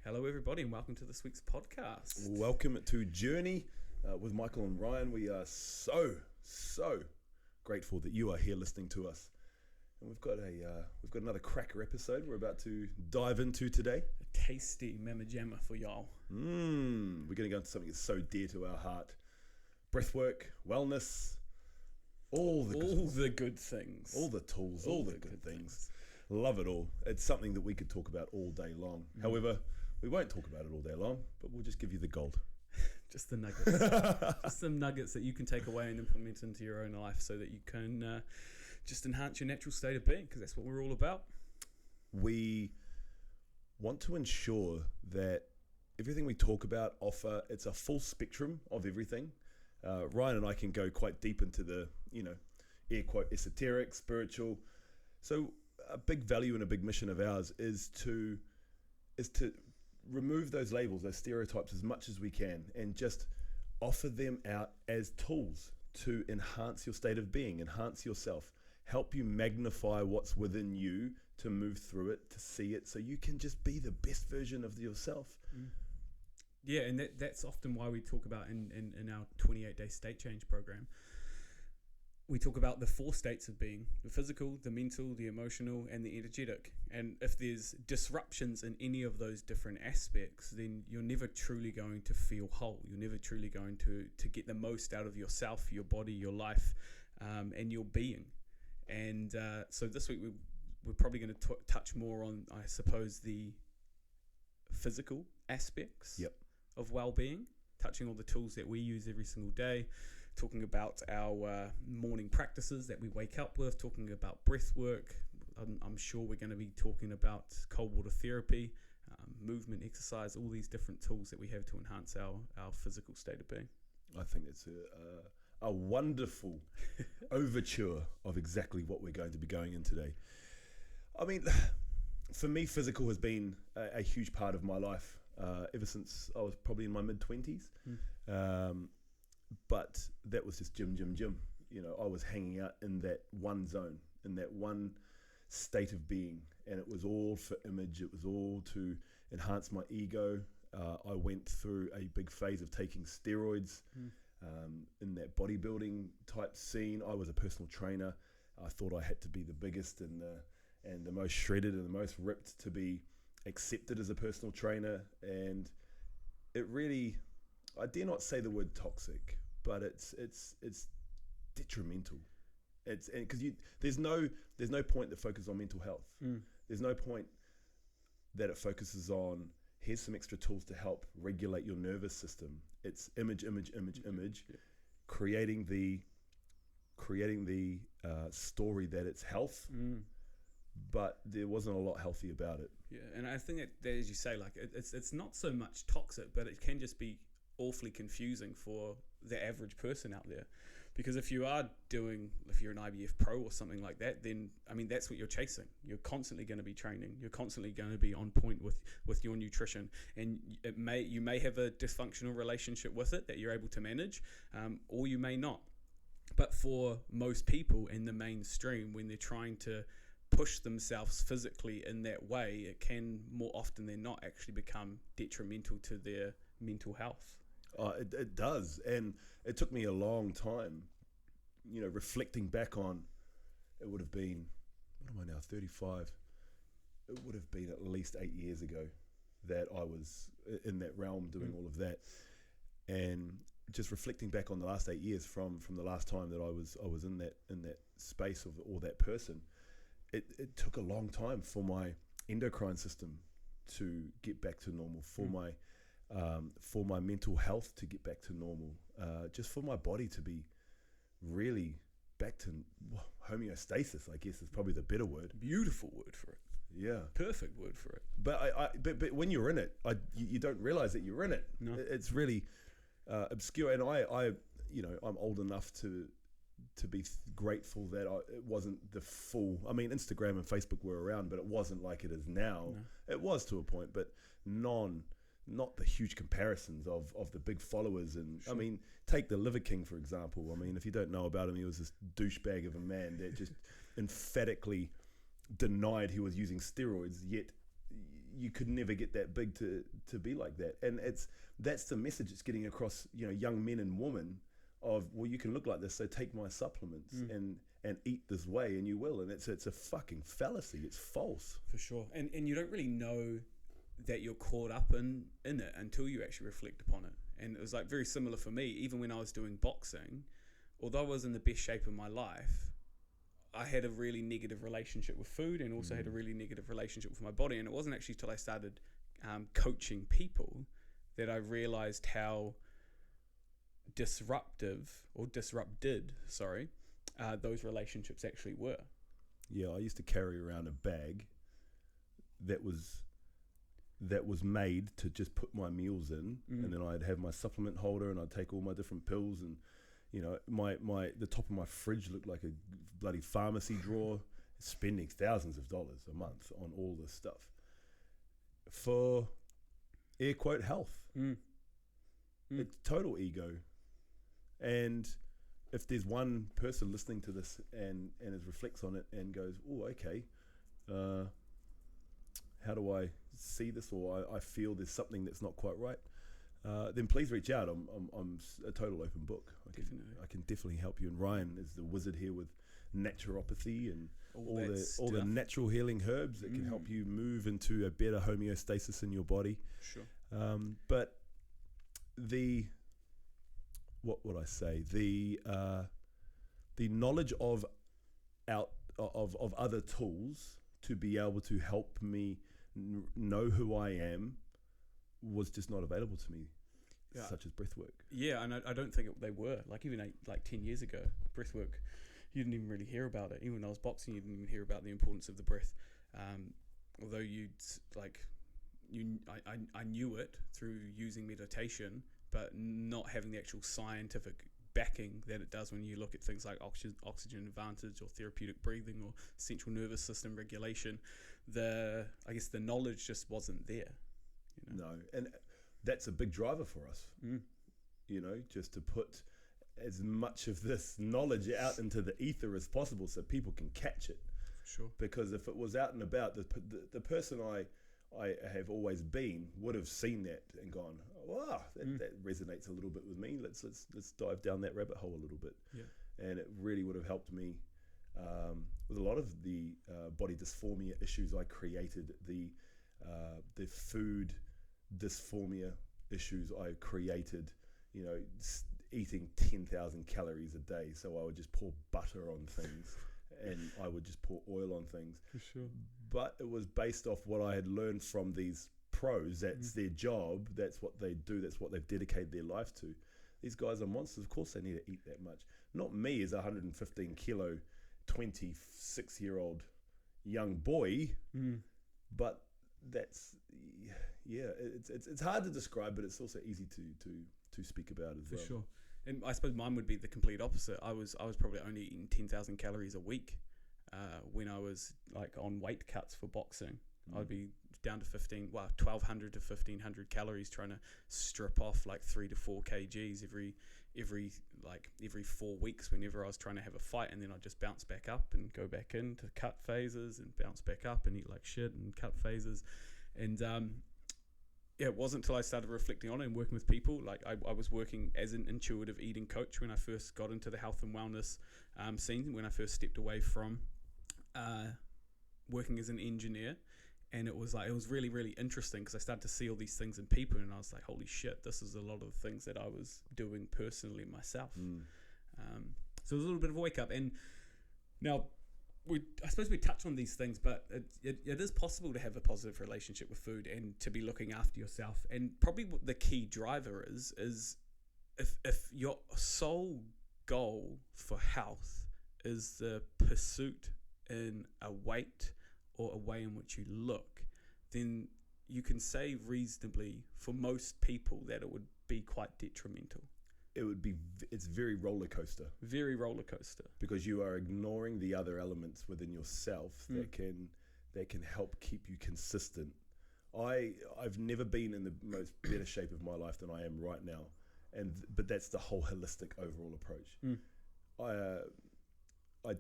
Hello everybody and welcome to this week's podcast. Welcome to Journey with Michael and Ryan. We are so grateful that you are here listening to us. And we've got another cracker episode we're about to dive into today. A tasty mama jamma for y'all. We're going to go into something that's so dear to our heart. Breathwork, wellness, all the good things. All the tools, all the good things. Love it all. It's something that we could talk about all day long. However, we won't talk about it all day long, but we'll just give you the gold. Just the nuggets. Just some nuggets that you can take away and implement into your own life so that you can just enhance your natural state of being, because that's what we're all about. We want to ensure that everything we talk about it's a full spectrum of everything. Ryan and I can go quite deep into the, air quote, esoteric, spiritual. So a big value and a big mission of ours is to remove those labels, those stereotypes as much as we can, and just offer them out as tools to enhance your state of being, enhance yourself, help you magnify what's within you, to move through it, to see it, so you can just be the best version of yourself. Yeah, and that's often why we talk about in our 28-day state change program. We talk about the 4 states of being: the physical, the mental, the emotional, and the energetic. And if there's disruptions in any of those different aspects, then you're never truly going to feel whole. You're never truly going to get the most out of yourself, your body, your life, and your being. And so this week we're probably going to touch more on, I suppose, the physical aspects of well-being, touching on the tools that we use every single day, talking about our morning practices that we wake up with, talking about breath work. I'm sure we're going to be talking about cold water therapy, movement, exercise, all these different tools that we have to enhance our physical state of being. I think it's a wonderful overture of exactly what we're going to be going in today. I mean, for me, physical has been a huge part of my life. Ever since I was probably in my mid-20s. But that was just gym. I was hanging out in that one zone, in that one state of being. And it was all for image. It was all to enhance my ego. I went through a big phase of taking steroids in that bodybuilding type scene. I was a personal trainer. I thought I had to be the biggest and the most shredded and the most ripped to be accepted as a personal trainer. And it really, I dare not say the word toxic, but it's detrimental. It's because there's no point that focuses on mental health. There's no point that it focuses on, here's some extra tools to help regulate your nervous system. It's image, creating the story that it's health. But there wasn't a lot healthy about it. Yeah, and I think that as you say, like it's not so much toxic, but it can just be awfully confusing for the average person out there. Because if you're an IVF pro or something like that, then I mean that's what you're chasing. You're constantly going to be training. You're constantly going to be on point with your nutrition, and you may have a dysfunctional relationship with it that you're able to manage, or you may not. But for most people in the mainstream, when they're trying to push themselves physically in that way, it can more often than not actually become detrimental to their mental health. It does, and it took me a long time, reflecting back on, it would have been, what am I now, 35? It would have been at least 8 years ago that I was in that realm doing all of that. And just reflecting back on the last 8 years from the last time that I was in that space or that person, it took a long time for my endocrine system to get back to normal, for my mental health to get back to normal, just for my body to be really back to homeostasis, I guess is probably the better word. Beautiful word for it. Yeah. Perfect word for it. But but when you're in it, you don't realize that you're in it. No. It's really obscure. And I'm old enough to be grateful that it wasn't the full. I mean, Instagram and Facebook were around, but it wasn't like it is now. No. It was to a point, but not the huge comparisons of the big followers. And sure. I mean, take the Liver King, for example. I mean, if you don't know about him, he was this douchebag of a man that just emphatically denied he was using steroids, yet you could never get that big to be like that. And that's the message it's getting across, young men and women of, well, you can look like this, so take my supplements and eat this way and you will. And it's a fucking fallacy. It's false. For sure. And you don't really know that you're caught up in it until you actually reflect upon it. And it was like very similar for me, even when I was doing boxing, although I was in the best shape of my life, I had a really negative relationship with food and also had a really negative relationship with my body. And it wasn't actually till I started coaching people that I realized how disrupted those relationships actually were. Yeah, I used to carry around a bag that was made to just put my meals in, and then I'd have my supplement holder and I'd take all my different pills, and the top of my fridge looked like a bloody pharmacy drawer, spending thousands of dollars a month on all this stuff for air quote health. It's total ego. And if there's one person listening to this and reflects on it and goes, oh, okay, how do I see this, or I feel there's something that's not quite right, then please reach out. I'm a total open book. I can definitely help you. And Ryan is the wizard here with naturopathy and all the natural healing herbs that can help you move into a better homeostasis in your body. Sure. But what would I say? The knowledge of other tools to be able to help me know who I am was just not available to me, such as breathwork. Yeah, and I don't think they were. Like even 10 years ago, breathwork, you didn't even really hear about it. Even when I was boxing, you didn't even hear about the importance of the breath. Although I knew it through using meditation, but not having the actual scientific backing that it does when you look at things like oxygen advantage or therapeutic breathing or central nervous system regulation. The knowledge just wasn't there. No, and that's a big driver for us. Just to put as much of this knowledge out into the ether as possible so people can catch it. Sure. Because if it was out and about, the person I have always been would have seen that and gone, wow, that resonates a little bit with me. Let's dive down that rabbit hole a little bit. Yeah. And it really would have helped me with a lot of the body dysphoria issues I created, the food dysphoria issues I created, eating 10,000 calories a day. So I would just pour butter on things and I would just pour oil on things. For sure. But it was based off what I had learned from these pros. That's their job. That's what they do. That's what they've dedicated their life to. These guys are monsters. Of course they need to eat that much. Not me as a 115 kilo, 26-year-old young boy. But that's, it's hard to describe, but it's also easy to speak about as well. For sure. And I suppose mine would be the complete opposite. I was probably only eating 10,000 calories a week when I was on weight cuts for boxing. I'd be down to 1,200 to 1,500 calories, trying to strip off 3 to 4 kgs every 4 weeks whenever I was trying to have a fight, and then I'd just bounce back up and go back into cut phases and bounce back up and eat like shit and cut phases. And it wasn't until I started reflecting on it and working with people. I was working as an intuitive eating coach when I first got into the health and wellness scene, when I first stepped away from working as an engineer. And it was really, really interesting because I started to see all these things in people, and I was like, holy shit, this is a lot of the things that I was doing personally myself. So it was a little bit of a wake up. And now, I suppose we touch on these things, but it is possible to have a positive relationship with food and to be looking after yourself. And probably what the key driver is if your sole goal for health is the pursuit in a weight or a way in which you look, then you can say reasonably for most people that it would be quite detrimental. It's very roller coaster. Very roller coaster. Because you are ignoring the other elements within yourself that can help keep you consistent. I've never been in the most better shape of my life than I am right now, but that's the whole holistic overall approach. I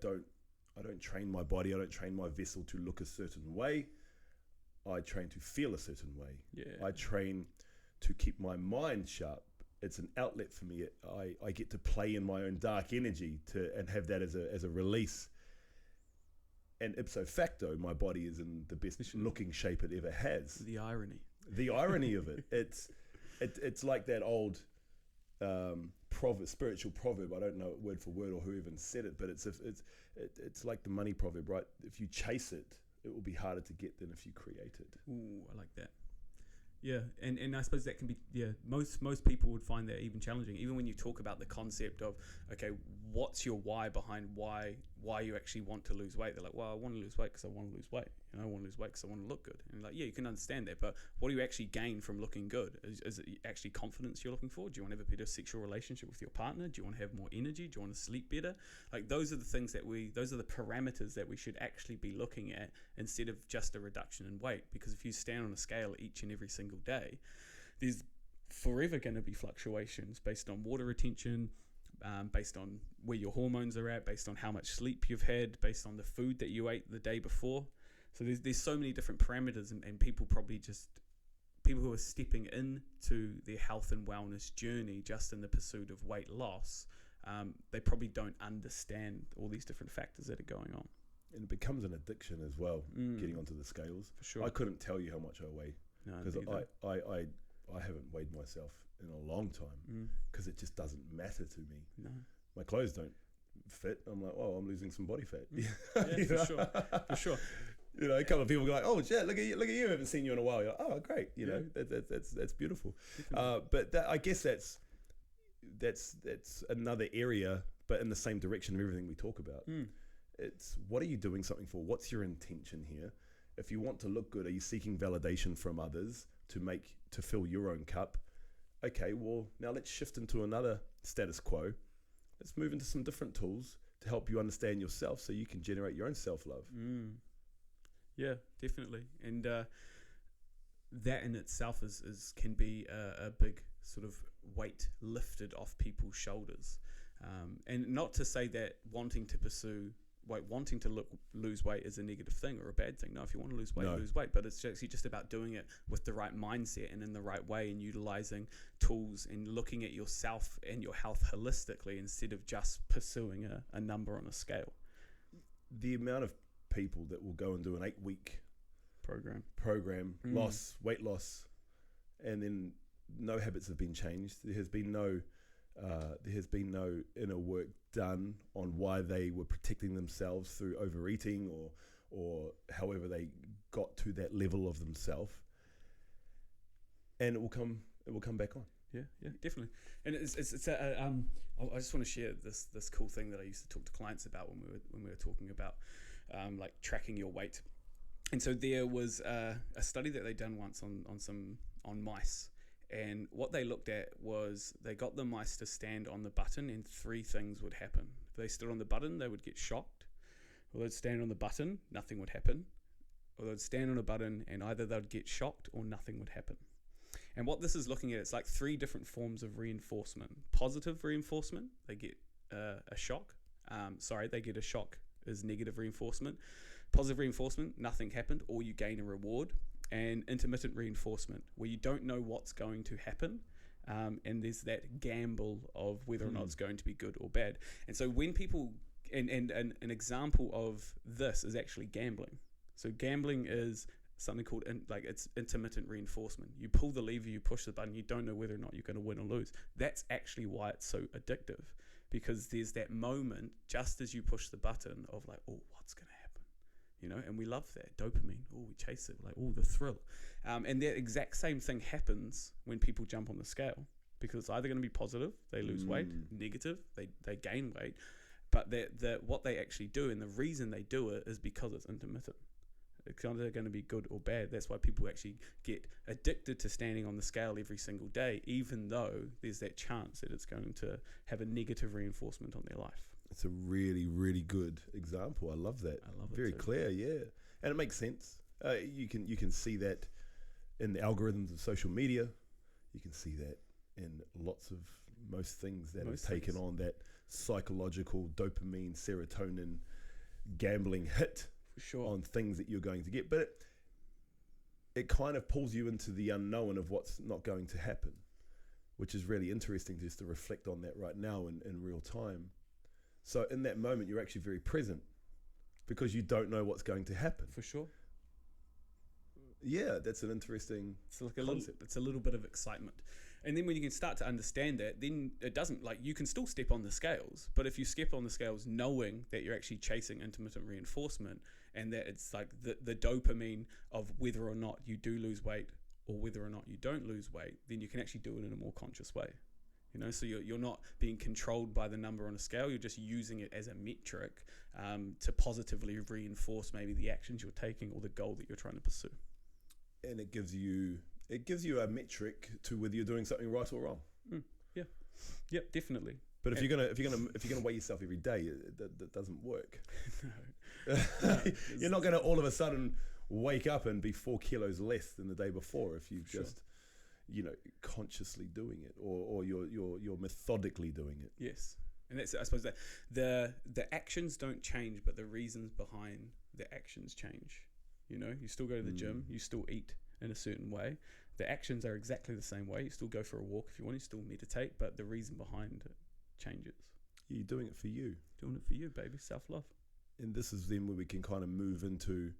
don't train my body. I don't train my vessel to look a certain way. I train to feel a certain way. Yeah. I train to keep my mind sharp. It's an outlet for me. I get to play in my own dark energy and have that as a release. And ipso facto, my body is in the best looking shape it ever has. The irony. The irony of it. It's like that old spiritual proverb. I don't know it word for word or who even said it, but it's like the money proverb, right? If you chase it, it will be harder to get than if you create it. Ooh, I like that. Yeah, and I suppose that can be, most people would find that even challenging. Even when you talk about the concept of, okay, what's your why behind why you actually want to lose weight? They're like, well, I want to lose weight because I want to lose weight. I want to lose weight because I want to look good. And like, yeah, you can understand that, but what do you actually gain from looking good? Is it actually confidence you're looking for? Do you want to have a better sexual relationship with your partner? Do you want to have more energy? Do you want to sleep better? Like, those are the things those are the parameters that we should actually be looking at instead of just a reduction in weight. Because if you stand on a scale each and every single day, there's forever going to be fluctuations based on water retention, based on where your hormones are at, based on how much sleep you've had, based on the food that you ate the day before. So there's so many different parameters, and people who are stepping into their health and wellness journey just in the pursuit of weight loss, they probably don't understand all these different factors that are going on. And it becomes an addiction as well, getting onto the scales. For sure. I couldn't tell you how much I weigh, because I haven't weighed myself in a long time, because it just doesn't matter to me. No. My clothes don't fit. I'm like, oh, I'm losing some body fat. Yeah, for sure. You know, a couple of people go like, "Oh, Jet, look at you! I haven't seen you in a while." You're like, "Oh, great!" You know, that's beautiful. But I guess that's another area, but in the same direction of everything we talk about. It's, what are you doing something for? What's your intention here? If you want to look good, are you seeking validation from others to fill your own cup? Okay, well, now let's shift into another status quo. Let's move into some different tools to help you understand yourself, so you can generate your own self-love. Yeah, definitely. And that in itself can be a big sort of weight lifted off people's shoulders. And not to say that wanting to lose weight is a negative thing or a bad thing. No, if you want to lose weight, lose weight. But it's actually just about doing it with the right mindset and in the right way, and utilizing tools and looking at yourself and your health holistically instead of just pursuing a number on a scale. The amount of people that will go and do an 8-week program weight loss, and then no habits have been changed. There has been no inner work done on why they were protecting themselves through overeating or however they got to that level of themselves, and it will come back on. Yeah, definitely. And it's I just want to share this cool thing that I used to talk to clients about when we were talking about like tracking your weight. And so there was a study that they'd done once on mice, and what they looked at was they got the mice to stand on the button, and 3 things would happen. If they stood on the button, they would get shocked, or they'd stand on the button, nothing would happen, or they'd stand on a button and either they'd get shocked or nothing would happen. And what this is looking at, it's like 3 different forms of reinforcement. Positive reinforcement, they get a shock. They get a shock is negative reinforcement. Positive reinforcement, nothing happened, or you gain a reward. And intermittent reinforcement, where you don't know what's going to happen, and there's that gamble of whether or not it's going to be good or bad. And so when people, and an example of this is actually gambling. So gambling is something called it's intermittent reinforcement. You pull the lever, you push the button, you don't know whether or not you're going to win or lose. That's actually why it's so addictive, because there's that moment just as you push the button of like, oh, what's going to happen? You know, and we love that dopamine. Oh, we chase it, like, oh, the thrill. And that exact same thing happens when people jump on the scale, because it's either going to be positive, they lose weight, negative, they gain weight. But what they actually do, and the reason they do it, is because it's intermittent. It's either going to be good or bad. That's why people actually get addicted to standing on the scale every single day, even though there's that chance that it's going to have a negative reinforcement on their life. It's a really, really good example. I love that. I love it. Very too. clear, yeah. And it makes sense. You can see that in the algorithms of social media. You can see that in most things that have taken on that psychological dopamine, serotonin, gambling hit. For sure. On things that you're going to get. But it kind of pulls you into the unknown of what's not going to happen, which is really interesting just to reflect on that right now in real time. So in that moment, you're actually very present because you don't know what's going to happen. For sure. Yeah, that's an interesting It's like concept. it's a little bit of excitement. And then when you can start to understand that, then it doesn't, like, you can still step on the scales, but if you step on the scales knowing that you're actually chasing intermittent reinforcement, and that it's like the dopamine of whether or not you do lose weight or whether or not you don't lose weight, then you can actually do it in a more conscious way. You know, so you're not being controlled by the number on a scale. You're just using it as a metric to positively reinforce maybe the actions you're taking or the goal that you're trying to pursue. And it gives you a metric to whether you're doing something right or wrong. Yep, definitely. But if you're gonna weigh yourself every day, that doesn't work. No. You're not gonna all of a sudden wake up and be 4 kilos less than the day before if you just consciously doing it or you're methodically doing it. Yes, and that's, I suppose, that the actions don't change, but the reasons behind the actions change. You know, you still go to the gym, you still eat in a certain way. The actions are exactly the same way. You still go for a walk if you want, you still meditate, but the reason behind it changes. You're doing it for you. Doing it for you, baby. Self-love. And this is then where we can kind of move into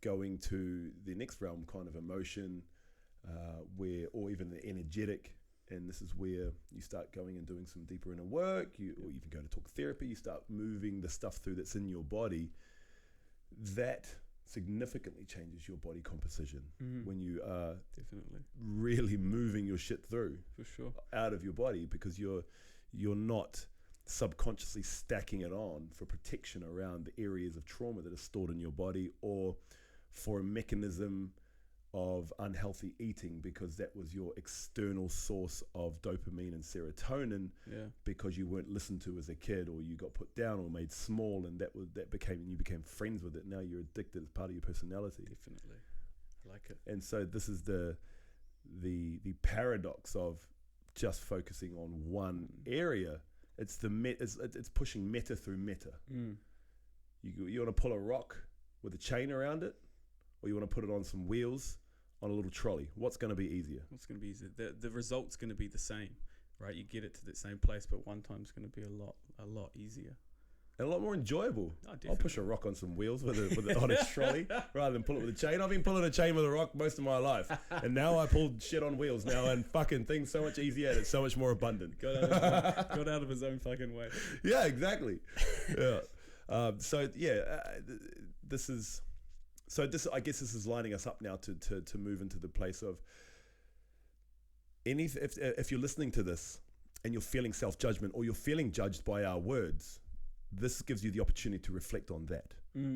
going to the next realm, kind of emotion, or even the energetic. And this is where you start going and doing some deeper inner work, or even go to talk therapy. You start moving the stuff through that's in your body. That significantly changes your body composition when you are definitely really moving your shit through, for sure, out of your body, because you're not subconsciously stacking it on for protection around the areas of trauma that are stored in your body, or for a mechanism of unhealthy eating because that was your external source of dopamine and serotonin, because you weren't listened to as a kid, or you got put down or made small, and you became friends with it. Now you're addicted as part of your personality. Definitely, I like it. And so this is the paradox of just focusing on one area. It's it's pushing meta through meta. You want to pull a rock with a chain around it, or you want to put it on some wheels on a little trolley. What's going to be easier? What's going to be easier? The result's going to be the same, right? You get it to the same place, but one time's going to be a lot easier. And a lot more enjoyable. Oh, I'll push a rock on some wheels on a trolley rather than pull it with a chain. I've been pulling a chain with a rock most of my life. And now I pull shit on wheels now, and fucking things so much easier and it's so much more abundant. Got out of his own fucking way. Yeah, exactly. Yeah. I guess this is lining us up now to move into the place of if you're listening to this and you're feeling self-judgment, or you're feeling judged by our words, this gives you the opportunity to reflect on that.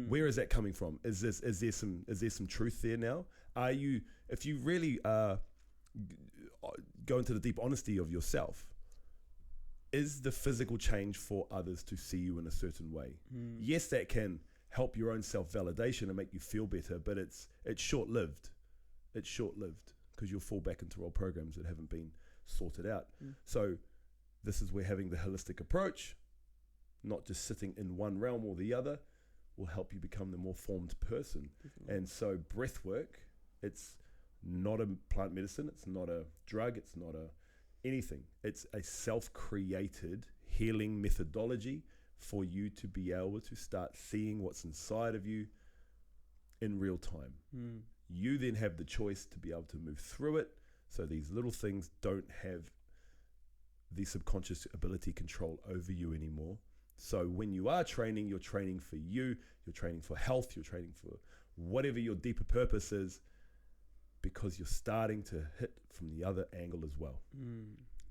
Where is that coming from? Is there some truth there now? If you really go into the deep honesty of yourself, is the physical change for others to see you in a certain way? Yes, that can help your own self-validation and make you feel better, but it's short-lived. It's short-lived because you'll fall back into old programs that haven't been sorted out. So this is where having the holistic approach, not just sitting in one realm or the other, will help you become the more formed person. Definitely. And so breath work, it's not a plant medicine, it's not a drug, it's not anything. It's a self-created healing methodology for you to be able to start seeing what's inside of you in real time. You then have the choice to be able to move through it, so these little things don't have the subconscious ability control over you anymore. So when you are training, you're training for you, you're training for health, you're training for whatever your deeper purpose is, because you're starting to hit from the other angle as well.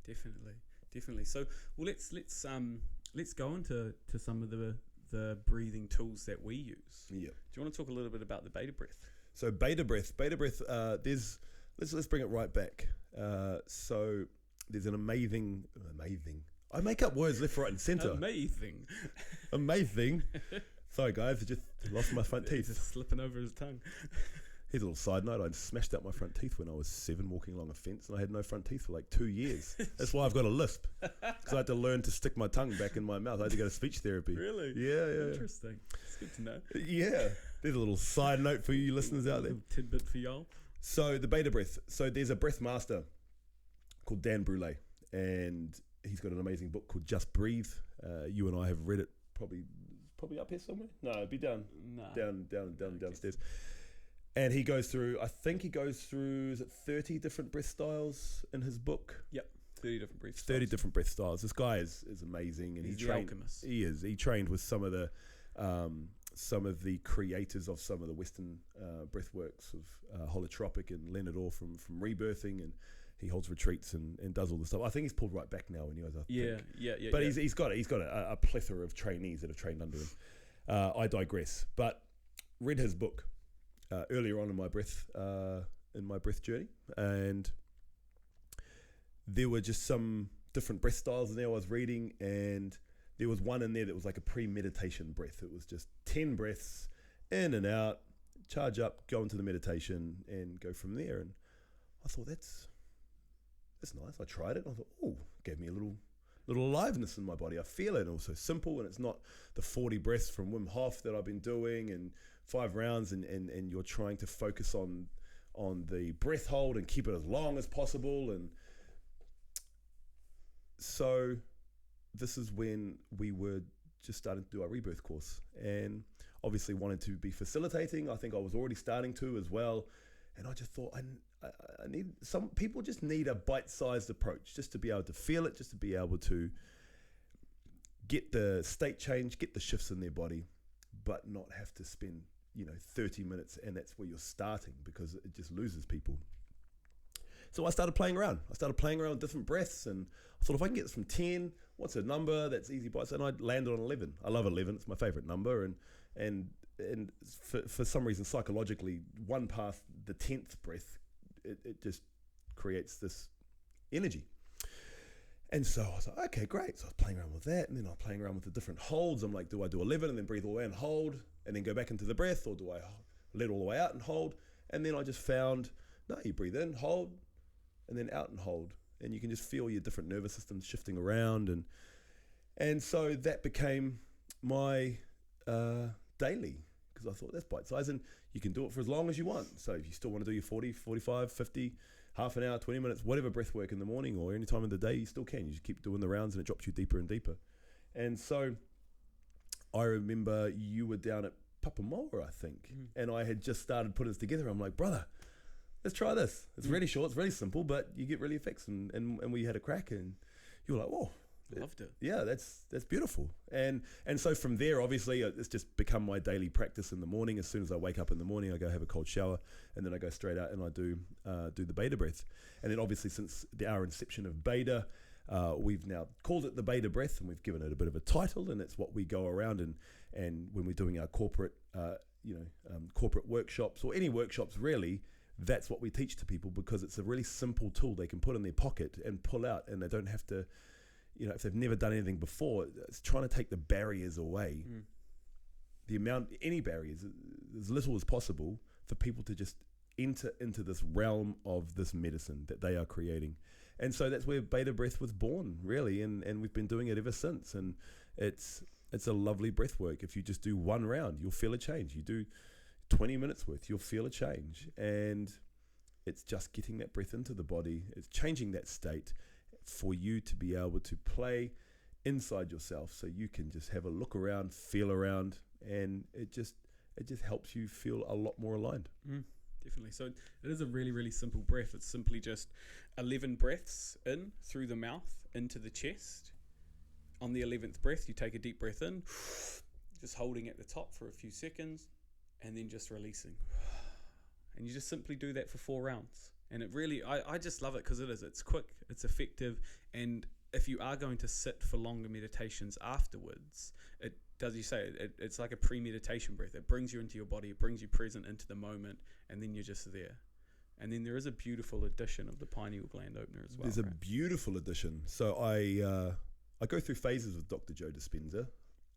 Definitely. So, well, let's go into some of the breathing tools that we use. Yeah. Do you want to talk a little bit about the beta breath? So beta breath. Let's bring it right back. So there's an amazing. I make up words left, right, and center. Amazing. Sorry, guys, I just lost my front teeth. Just slipping over his tongue. Here's a little side note. I smashed out my front teeth when I was 7 walking along a fence, and I had no front teeth for like 2 years. That's why I've got a lisp, because I had to learn to stick my tongue back in my mouth. I had to go to speech therapy. Really? Yeah. Interesting. It's good to know. Yeah. There's a little side note for you listeners out there. A tidbit for y'all. So the beta breath. So there's a breath master called Dan Brule, and he's got an amazing book called Just Breathe. You and I have read it, probably up here somewhere. No, it'd be downstairs. And he goes through, I think he goes through, is it 30 different breath styles in his book? Yep, 30 different breath styles. 30 different breath styles. This guy is amazing, and he's he the trained. alchemist. He is. He trained with some of the creators of some of the Western breath works of holotropic and Leonard Orr from Rebirthing, and he holds retreats and does all the stuff. I think he's pulled right back now anyways. Yeah. But he's got a plethora of trainees that have trained under him. I digress. But read his book earlier on in my breath journey, and there were just some different breath styles in there I was reading, and there was one in there that was like a pre-meditation breath. It was just 10 breaths in and out, charge up, go into the meditation, and go from there. And I thought, that's nice. I tried it. I thought, oh, gave me a little aliveness in my body. I feel it. And also simple, and it's not the 40 breaths from Wim Hof that I've been doing and 5 rounds, and you're trying to focus on the breath hold and keep it as long as possible. And so this is when we were just starting to do our rebirth course, and obviously wanted to be facilitating. I think I was already starting to as well. And I just thought, I need, some people just need a bite-sized approach, just to be able to feel it, just to be able to get the state change, get the shifts in their body, but not have to spend, 30 minutes, and that's where you're starting, because it just loses people. So I started playing around. With different breaths, and I thought, if I can get this from 10, what's a number that's easy bites? And I landed on 11. I love 11. It's my favorite number, and for some reason, psychologically, one past the 10th breath, it just creates this energy. And so I was like, okay, great. So I was playing around with that, and then I was playing around with the different holds. I'm like, do I do 11 and then breathe all the way and hold, and then go back into the breath, or do I let all the way out and hold? And then I just found, no, you breathe in, hold, and then out and hold. And you can just feel your different nervous systems shifting around. And so that became my daily, because I thought, that's bite size, and you can do it for as long as you want. So if you still want to do your 40, 45, 50, half an hour, 20 minutes, whatever breath work in the morning or any time of the day, you still can. You just keep doing the rounds, and it drops you deeper and deeper. And so I remember you were down at Papamoa, I think, and I had just started putting this together. I'm like, brother, let's try this. It's really short, it's really simple, but you get really effects. And we had a crack, and you were like, whoa. Loved it. Yeah, that's beautiful. And so from there, obviously, it's just become my daily practice in the morning. As soon as I wake up in the morning, I go have a cold shower, and then I go straight out and I do the beta breath. And then obviously, since our inception of beta, we've now called it the beta breath, and we've given it a bit of a title, and it's what we go around and when we're doing our corporate workshops, or any workshops really, that's what we teach to people, because it's a really simple tool they can put in their pocket and pull out, and they don't have to, if they've never done anything before, it's trying to take the barriers away. Any barriers, as little as possible, for people to just enter into this realm of this medicine that they are creating. And so that's where Beta Breath was born, really, and we've been doing it ever since. And it's a lovely breath work. If you just do one round, you'll feel a change. You do 20 minutes worth, you'll feel a change. And it's just getting that breath into the body. It's changing that state for you to be able to play inside yourself, so you can just have a look around, feel around, and it just helps you feel a lot more aligned. Definitely. So it is a really, really simple breath. It's simply just 11 breaths in through the mouth into the chest. On the 11th breath, you take a deep breath in, just holding at the top for a few seconds, and then just releasing. And you just simply do that for 4 rounds. And it really, I just love it, because it's quick, it's effective, and if you are going to sit for longer meditations afterwards, it does, you say, it's like a pre-meditation breath. It brings you into your body, it brings you present into the moment, and then you're just there. And then there is a beautiful addition of the pineal gland opener as well. There's a beautiful addition. So I go through phases with Dr. Joe Dispenza.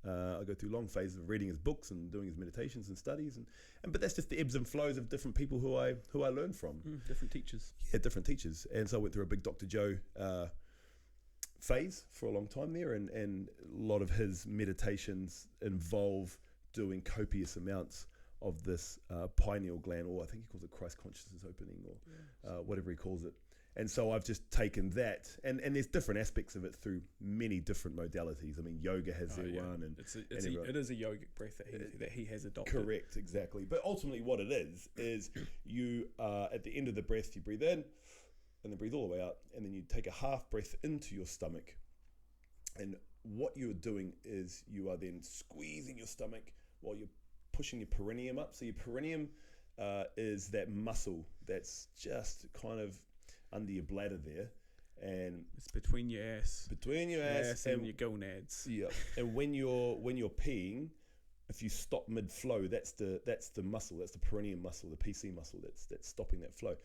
I go through long phases of reading his books and doing his meditations and studies, but that's just the ebbs and flows of different people who I learn from. Different teachers. Yeah, different teachers. And so I went through a big Dr. Joe phase for a long time there, and a lot of his meditations involve doing copious amounts of this pineal gland, or I think he calls it Christ consciousness opening, or whatever he calls it. And so I've just taken that, and there's different aspects of it through many different modalities. I mean, yoga has their one, and it is a yogic breath that he has adopted. Correct, exactly. But ultimately, what it is you at the end of the breath, you breathe in, and then breathe all the way out, and then you take a half breath into your stomach. And what you're doing is you are then squeezing your stomach while you're pushing your perineum up. So your perineum is that muscle that's just kind of under your bladder there, and it's between your ass and your gonads. Yeah. And when you're peeing, if you stop mid flow, that's the muscle, that's the perineum muscle, the PC muscle that's stopping that flow.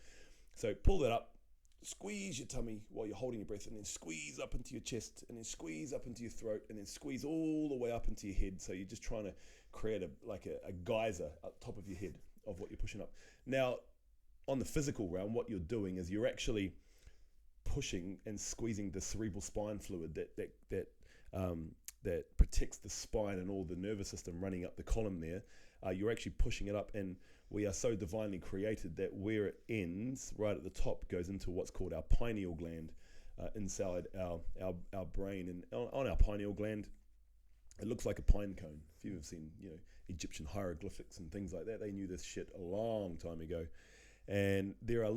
So pull that up, squeeze your tummy while you're holding your breath, and then squeeze up into your chest, and then squeeze up into your throat, and then squeeze all the way up into your head. So you're just trying to create a geyser up top of your head of what you're pushing up. Now, on the physical realm, what you're doing is you're actually pushing and squeezing the cerebral spine fluid that protects the spine and all the nervous system running up the column there. You're actually pushing it up, and we are so divinely created that where it ends, right at the top, goes into what's called our pineal gland inside our brain. And on our pineal gland, it looks like a pine cone. If you've ever seen, Egyptian hieroglyphics and things like that, they knew this shit a long time ago. And there are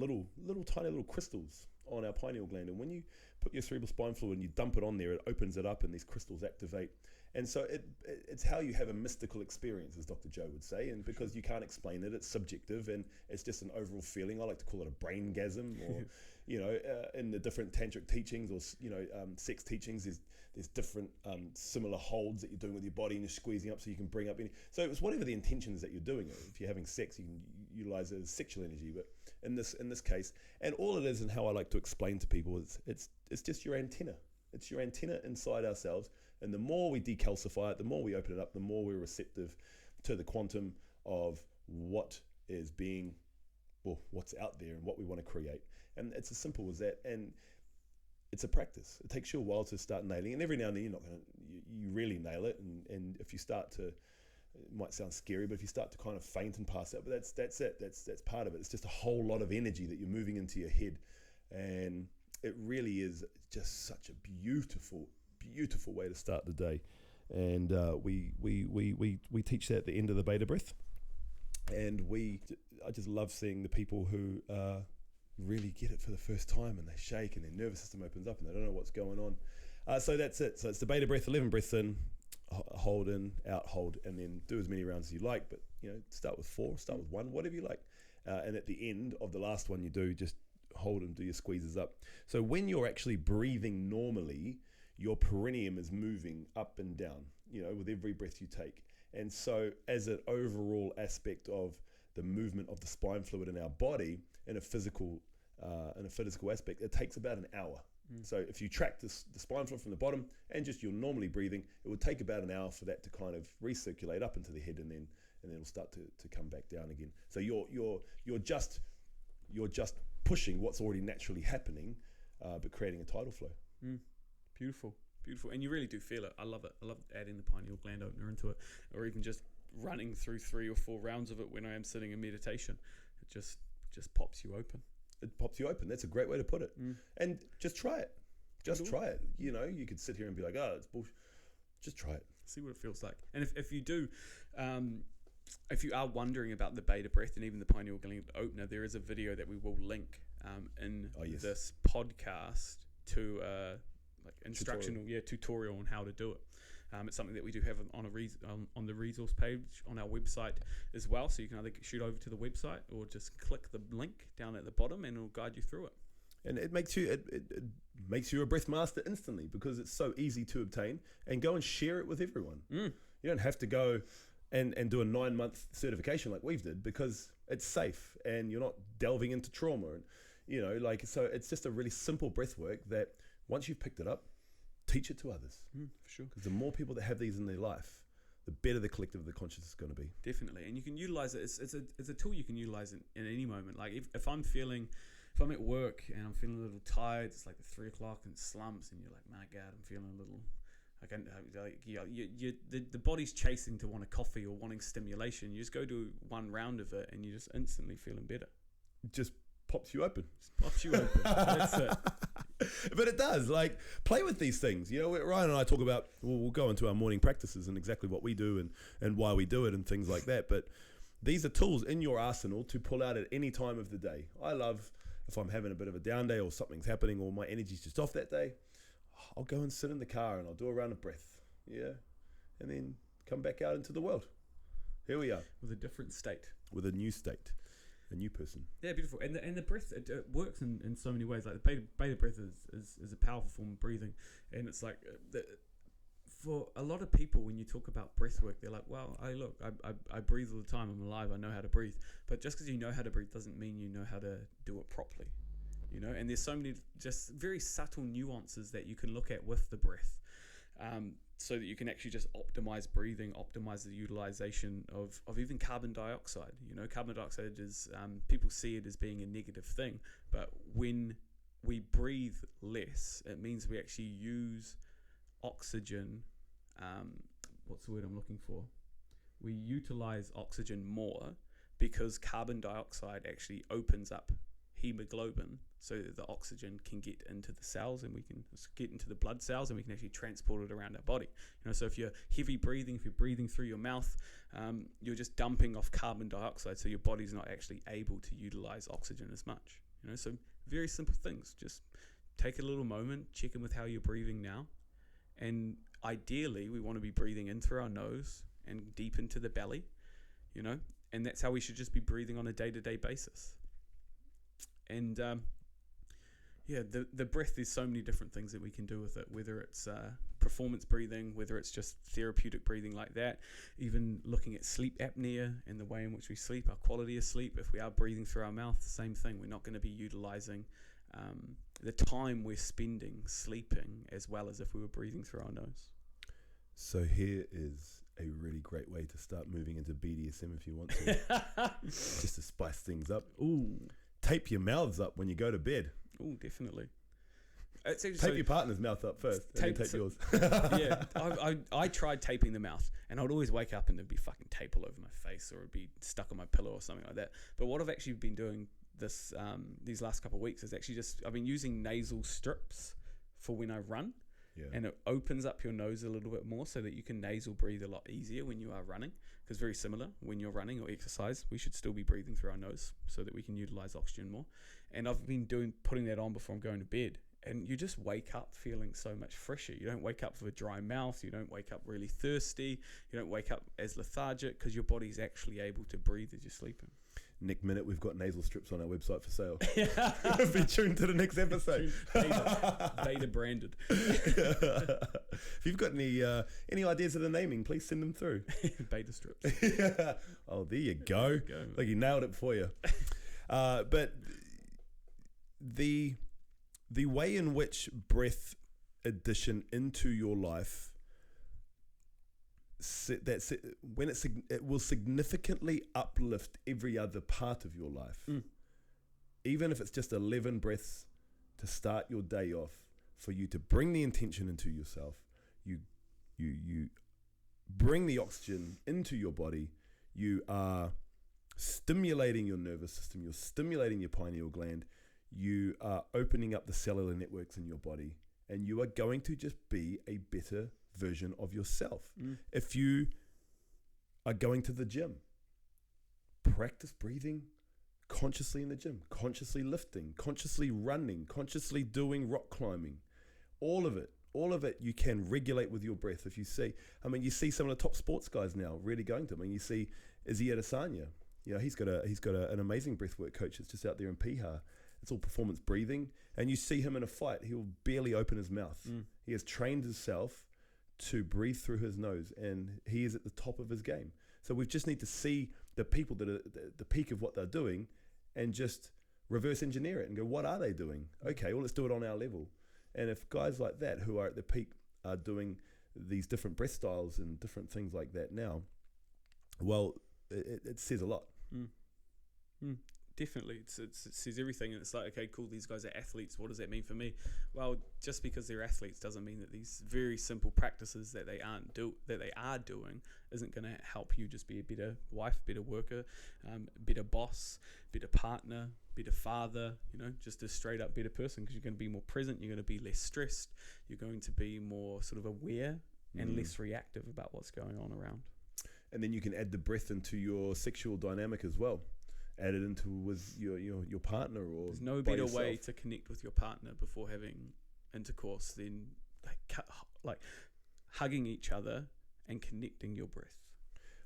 tiny little crystals on our pineal gland, and when you put your cerebral spine fluid and you dump it on there, it opens it up and these crystals activate. And so it's how you have a mystical experience, as Dr. Joe would say, and because you can't explain it, it's subjective, and it's just an overall feeling. I like to call it a braingasm, or in the different tantric teachings, or sex teachings, there's different similar holds that you're doing with your body, and you're squeezing up so you can bring up any. So it's whatever the intentions that you're doing. If you're having sex, you can utilize it as sexual energy. But in this case, and all it is, and how I like to explain to people, is it's just your antenna. It's your antenna inside ourselves, and the more we decalcify it, the more we open it up, the more we're receptive to the quantum of what is being, well, what's out there and what we want to create. And it's as simple as that. And it's a practice. It takes you a while to start nailing, and every now and then you really nail it. And if you start to, it might sound scary, but if you start to kind of faint and pass out, but that's it. That's part of it. It's just a whole lot of energy that you're moving into your head, and it really is just such a beautiful way to start the day. And we teach that at the end of the beta breath, and I just love seeing the people who really get it for the first time, and they shake and their nervous system opens up and they don't know what's going on. So that's it. So it's the beta breath, 11 breaths in, hold in, out, hold, and then do as many rounds as you like, but start with 4, start with 1, whatever you like. And at the end of the last one you do, just hold and do your squeezes up. So when you're actually breathing normally, your perineum is moving up and down, with every breath you take. And so as an overall aspect of the movement of the spine fluid in our body, in a physical aspect, it takes about an hour. So if you track the spine fluid from the bottom and just you're normally breathing, it would take about an hour for that to kind of recirculate up into the head, and then it'll start to come back down again. So you're just pushing what's already naturally happening, but creating a tidal flow. Beautiful. And you really do feel it. I love it. I love adding the pineal gland opener into it, or even just running through 3 or 4 rounds of it when I am sitting in meditation. It just pops you open. It pops you open. That's a great way to put it. And just try it. Try it. You could sit here and be like, oh, it's bullshit. Just try it. See what it feels like. And if you do, if you are wondering about the beta breath and even the pineal gland opener, there is a video that we will link in this podcast to instructional tutorial on how to do it. It's something that we do have on the resource page on our website as well, so you can either shoot over to the website or just click the link down at the bottom and it'll guide you through it. And it makes you a breath master instantly, because it's so easy to obtain, and go and share it with everyone. You don't have to go and do a 9-month certification like we've did, because it's safe and you're not delving into trauma, and so it's just a really simple breath work that once you've picked it up, teach it to others. For sure. Because the more people that have these in their life, the better the collective of the conscious is going to be. Definitely. And you can utilize it. It's a tool you can utilize in any moment. Like if I'm at work and I'm feeling a little tired, it's like 3 o'clock and it slumps, and you're like, my God, I'm feeling a The body's chasing to want a coffee or wanting stimulation. You just go do one round of it and you're just instantly feeling better. Just pops you open. Pops you open. That's it. But it does. Like, play with these things. You know, Ryan and I talk about, we'll go into our morning practices and exactly what we do and why we do it and things like that. But these are tools in your arsenal to pull out at any time of the day. I love, if I'm having a bit of a down day or something's happening or my energy's just off that day, I'll go and sit in the car and I'll do a round of breath. Yeah. And then come back out into the world. Here we are. With a different state. With a new state. A new person. Yeah, beautiful. And the breath, it works in so many ways. Like the beta breath is a powerful form of breathing. And it's like, for a lot of people, when you talk about breath work, they're like, well, I breathe all the time. I'm alive. I know how to breathe. But just because you know how to breathe doesn't mean you know how to do it properly. You know, and there's so many just very subtle nuances that you can look at with the breath, so that you can actually just optimize breathing, optimize the utilization of even carbon dioxide. You know, carbon dioxide is, people see it as being a negative thing, but when we breathe less, it means we actually use oxygen. What's the word I'm looking for? We utilize oxygen more because carbon dioxide actually opens up hemoglobin so that the oxygen can get into the cells and we can get into the blood cells and we can actually transport it around our body. You know, so if you're heavy breathing, if you're breathing through your mouth, you're just dumping off carbon dioxide, so your body's not actually able to utilize oxygen as much. You know, so very simple things. Just take a little moment, check in with how you're breathing now, and ideally we want to be breathing in through our nose and deep into the belly. You know, and that's how we should just be breathing on a day-to-day basis. And the breath, there's so many different things that we can do with it, whether it's performance breathing, whether it's just therapeutic breathing like that, even looking at sleep apnea and the way in which we sleep, our quality of sleep. If we are breathing through our mouth, the same thing. We're not going to be utilizing the time we're spending sleeping as well as if we were breathing through our nose. So here is a really great way to start moving into BDSM if you want to. Just to spice things up. Ooh. Tape your mouths up when you go to bed. Oh, definitely. Tape your partner's mouth up first, and then tape yours. Yeah, I tried taping the mouth, and I would always wake up and there'd be fucking tape all over my face, or it'd be stuck on my pillow or something like that. But what I've actually been doing these last couple of weeks is actually I've been using nasal strips for when I run. Yeah. And it opens up your nose a little bit more so that you can nasal breathe a lot easier when you are running. Because very similar, when you're running or exercise, we should still be breathing through our nose so that we can utilize oxygen more. And I've been putting that on before I'm going to bed. And you just wake up feeling so much fresher. You don't wake up with a dry mouth. You don't wake up really thirsty. You don't wake up as lethargic because your body's actually able to breathe as you're sleeping. Nick Minute, we've got nasal strips on our website for sale. Be tuned to the next episode. Beta branded. If you've got any ideas of the naming, please send them through. Beta strips. Oh, there you go. Like you nailed it for you. But the way in which breath addition into your life, it will significantly uplift every other part of your life. Even if it's just 11 breaths to start your day off, for you to bring the intention into yourself, you bring the oxygen into your body, you are stimulating your nervous system, you're stimulating your pineal gland, you are opening up the cellular networks in your body, and you are going to just be a better version of yourself. If you are going to the gym, practice breathing consciously in the gym, consciously lifting, consciously running, consciously doing rock climbing. All of it you can regulate with your breath. If you see, you see some of the top sports guys now really going to them. You see Izzy Adesanya, he's got an amazing breathwork coach that's just out there in Piha. It's all performance breathing, and you see him in a fight, he'll barely open his mouth. He has trained himself to breathe through his nose, and he is at the top of his game. So we just need to see the people that are the peak of what they're doing and just reverse engineer it and go, what are they doing? Okay, well, let's do it on our level. And if guys like that who are at the peak are doing these different breath styles and different things like that now, well, it says a lot. Definitely, it says everything, and it's like, okay, cool. These guys are athletes. What does that mean for me? Well, just because they're athletes doesn't mean that these very simple practices that they are doing isn't going to help you just be a better wife, better worker, better boss, better partner, better father. Just a straight up better person, because you're going to be more present. You're going to be less stressed. You're going to be more sort of aware and less reactive about what's going on around. And then you can add the breath into your sexual dynamic as well. Add it into with your partner, or there's no better way to connect with your partner before having intercourse than like hugging each other and connecting your breath.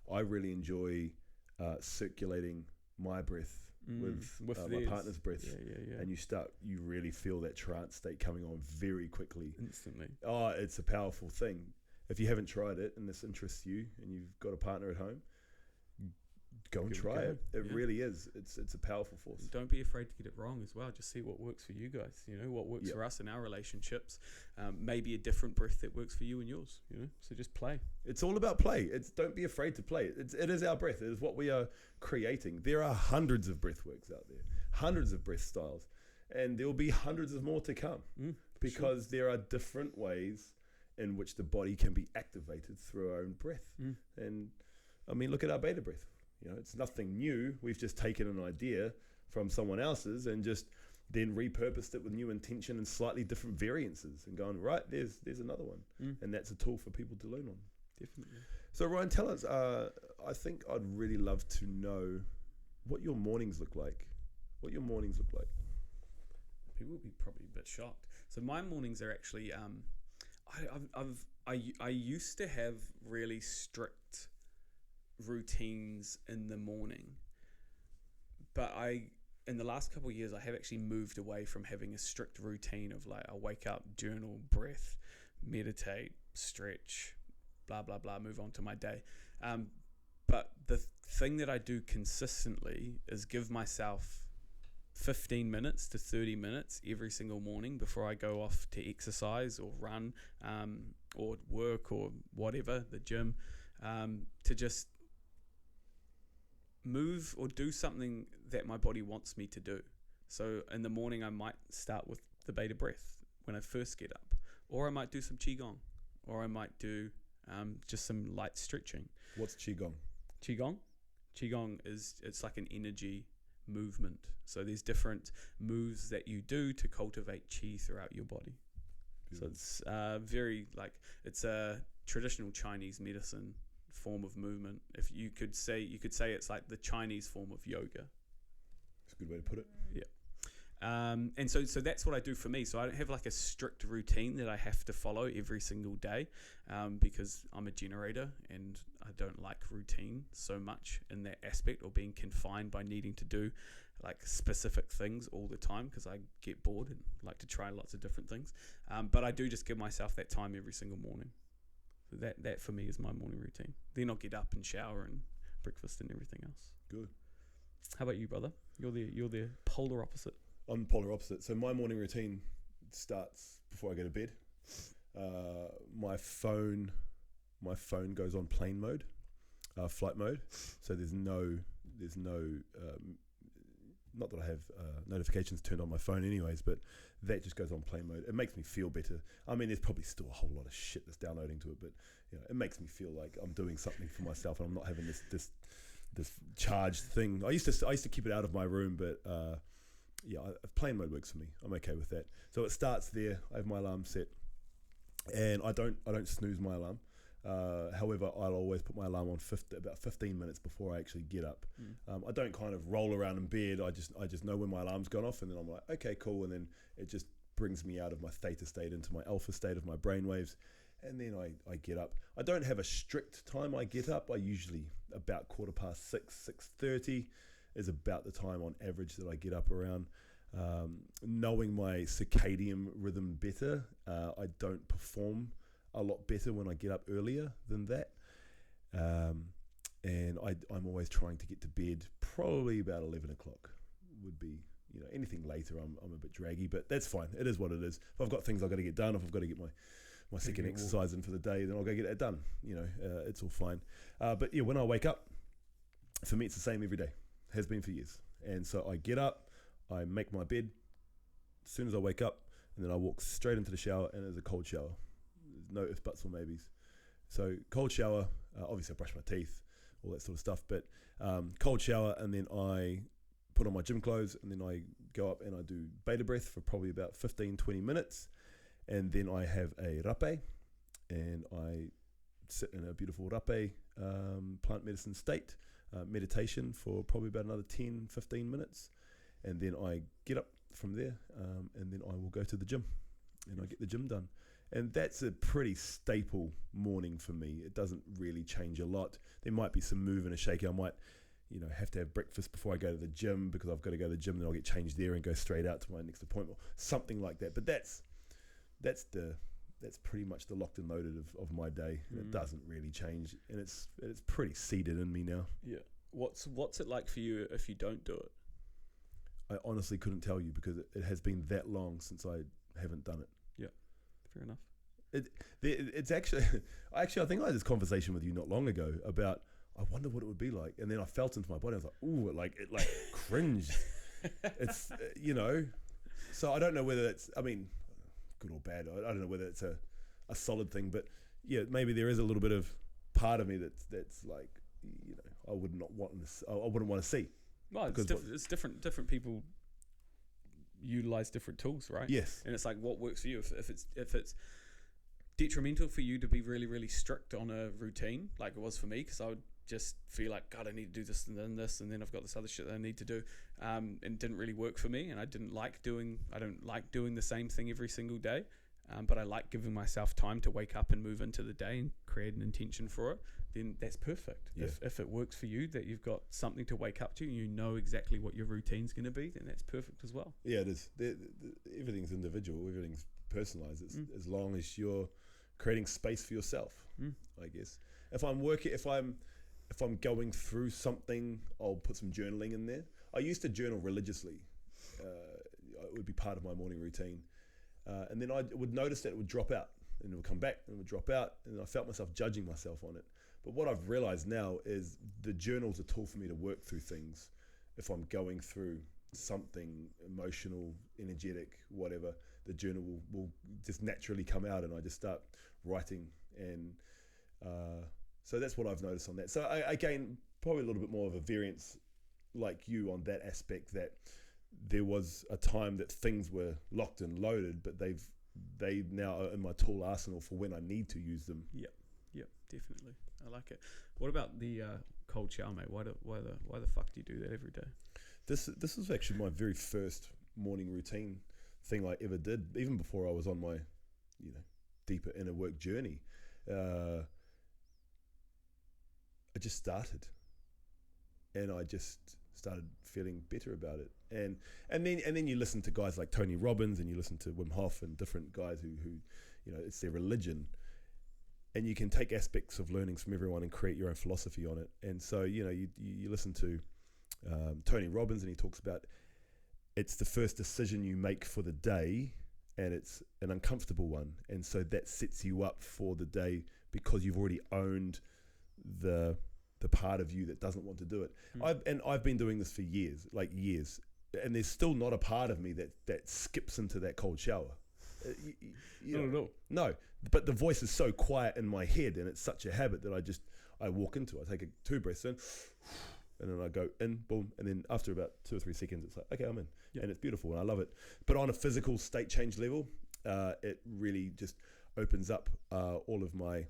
I really enjoy circulating my breath with my partner's breath. Yeah. And you really feel that trance state coming on very quickly, instantly. Oh, it's a powerful thing. If you haven't tried it and this interests you and you've got a partner at home, go and try it. It really is. It's a powerful force. Don't be afraid to get it wrong as well. Just see what works for you guys. What works for us in our relationships. Maybe a different breath that works for you and yours. So just play. It's all about play. Don't be afraid to play. It is our breath. It is what we are creating. There are hundreds of breath works out there, hundreds of breath styles, and there will be hundreds of more to come because there are different ways in which the body can be activated through our own breath. And I mean, look at our beta breath. It's nothing new. We've just taken an idea from someone else's and just then repurposed it with new intention and slightly different variances and gone, right, there's another one. And that's a tool for people to learn on. Definitely. So Ryan, tell us, I think I'd really love to know what your mornings look like. People would be probably a bit shocked. So my mornings are actually, I used to have really strict routines in the morning, but in the last couple of years I have actually moved away from having a strict routine of like, I'll wake up, journal, breath, meditate, stretch, blah blah blah, move on to my day. But the thing that I do consistently is give myself 15 minutes to 30 minutes every single morning before I go off to exercise or run or work or whatever, the gym, to just move or do something that my body wants me to do. So in the morning I might start with the beta breath when I first get up, or I might do some qigong, or I might do just some light stretching. What's qigong? Qigong it's like an energy movement. So there's different moves that you do to cultivate qi throughout your body. Beautiful. So it's it's a traditional Chinese medicine form of movement. If you could say it's like the Chinese form of yoga. That's a good way to put it. Yeah. And so that's what I do for me. So I don't have like a strict routine that I have to follow every single day, because I'm a generator and I don't like routine so much in that aspect, or being confined by needing to do like specific things all the time, because I get bored and like to try lots of different things. But I do just give myself that time every single morning. So that for me is my morning routine. Then I'll get up and shower and breakfast and everything else. Good. How about you, brother? You're the polar opposite. I'm polar opposite. So my morning routine starts before I go to bed. My phone goes on plane mode, flight mode. So there's no not that I have notifications turned on my phone anyways, but that just goes on plane mode. It makes me feel better. I mean, there's probably still a whole lot of shit that's downloading to it, but it makes me feel like I'm doing something for myself and I'm not having this charged thing. I used to keep it out of my room, but plane mode works for me. I'm okay with that. So it starts there. I have my alarm set, and I don't snooze my alarm. However, I'll always put my alarm on about 15 minutes before I actually get up. I don't kind of roll around in bed. I just know when my alarm's gone off, and then I'm like, okay, cool. And then it just brings me out of my theta state into my alpha state of my brainwaves. And then I get up. I don't have a strict time I get up. I usually about 6:30 is about the time on average that I get up around. Knowing my circadian rhythm better, I don't perform a lot better when I get up earlier than that. And I'm always trying to get to bed probably about 11 o'clock would be, anything later I'm a bit draggy, but that's fine. It is what it is. If I've got things I've got to get done, if I've got to get my second exercise in for the day, then I'll go get that done. It's all fine. But when I wake up, for me it's the same every day. Has been for years. And so I get up, I make my bed. As soon as I wake up, and then I walk straight into the shower, and it's a cold shower. There's no ifs, buts, or maybes. So cold shower, obviously I brush my teeth, all that sort of stuff, but cold shower, and then I put on my gym clothes, and then I go up and I do beta breath for probably about 15, 20 minutes, and then I have a rape, and I sit in a beautiful rape plant medicine state, meditation for probably about another 10, 15 minutes, and then I get up from there, and then I will go to the gym, and I get the gym done. And that's a pretty staple morning for me. It doesn't really change a lot. There might be some move and a shake. I might, have to have breakfast before I go to the gym, because I've got to go to the gym, then I'll get changed there and go straight out to my next appointment, something like that. But that's pretty much the locked and loaded of my day. And it doesn't really change, and it's pretty seated in me now. Yeah. What's it like for you if you don't do it? I honestly couldn't tell you, because it has been that long since I haven't done it. Yeah, fair enough. It's actually, I think I had this conversation with you not long ago about, I wonder what it would be like, and then I felt into my body. I was like, ooh, it cringed. It's so I don't know whether it's, good or bad. I don't know whether it's a solid thing, but yeah, maybe there is a little bit of part of me that's like, I wouldn't want to see. Well, it's different. Different people utilize different tools, right? Yes. And it's like, what works for you. If it's detrimental for you to be really, really strict on a routine, like it was for me, because I would just feel like, God, I need to do this, and then I've got this other shit that I need to do, and it didn't really work for me, and I don't like doing the same thing every single day, but I like giving myself time to wake up and move into the day and create an intention for it. Then that's perfect. Yeah. If it works for you, that you've got something to wake up to, and you know exactly what your routine's going to be, then that's perfect as well. Yeah, it is. Everything's individual. Everything's personalized. It's as long as you're creating space for yourself, I guess. If I'm going through something, I'll put some journaling in there. I used to journal religiously. It would be part of my morning routine. And then I would notice that it would drop out, and it would come back, and it would drop out, and I felt myself judging myself on it. But what I've realized now is the journal's a tool for me to work through things. If I'm going through something emotional, energetic, whatever, the journal will just naturally come out, and I just start writing. And so that's what I've noticed on that. So I gain probably a little bit more of a variance like you on that aspect, that there was a time that things were locked and loaded, but they now are in my tool arsenal for when I need to use them. Yep, definitely. I like it. What about the cold shower, mate? Why the fuck do you do that every day? This was actually my very first morning routine thing I ever did, even before I was on my deeper inner work journey. I just started, and I just started feeling better about it. And then you listen to guys like Tony Robbins, and you listen to Wim Hof and different guys who it's their religion, and you can take aspects of learnings from everyone and create your own philosophy on it. And so you listen to Tony Robbins, and he talks about it's the first decision you make for the day, and it's an uncomfortable one, and so that sets you up for the day, because you've already owned the part of you that doesn't want to do it. I've been doing this for years, and there's still not a part of me that skips into that cold shower. Not at all. No, but the voice is so quiet in my head, and it's such a habit that I walk into it. I take 2 breaths in, and then I go in, boom, and then after about 2 or 3 seconds, it's like, okay, I'm in. Yep. And it's beautiful, and I love it. But on a physical state change level, it really just opens up all of my, it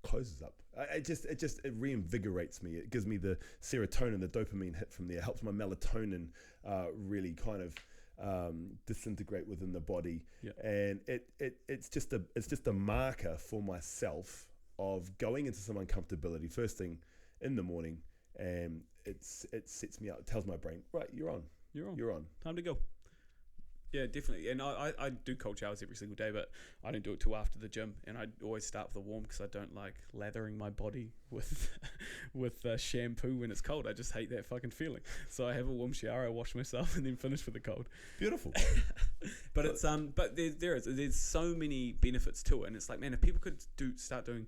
closes up. It reinvigorates me. It gives me the serotonin, the dopamine hit from there. It helps my melatonin really kind of disintegrate within the body. Yeah. And it's just a marker for myself of going into some uncomfortability first thing in the morning, and it sets me out. It tells my brain, right, you're on. Time to go. Yeah, definitely. And I do cold showers every single day, but I don't do it till after the gym. And I always start with a warm, because I don't like lathering my body with shampoo when it's cold. I just hate that fucking feeling. So I have a warm shower, I wash myself, and then finish with the cold. Beautiful. But it's but there's so many benefits to it, and it's like, man, if people could start doing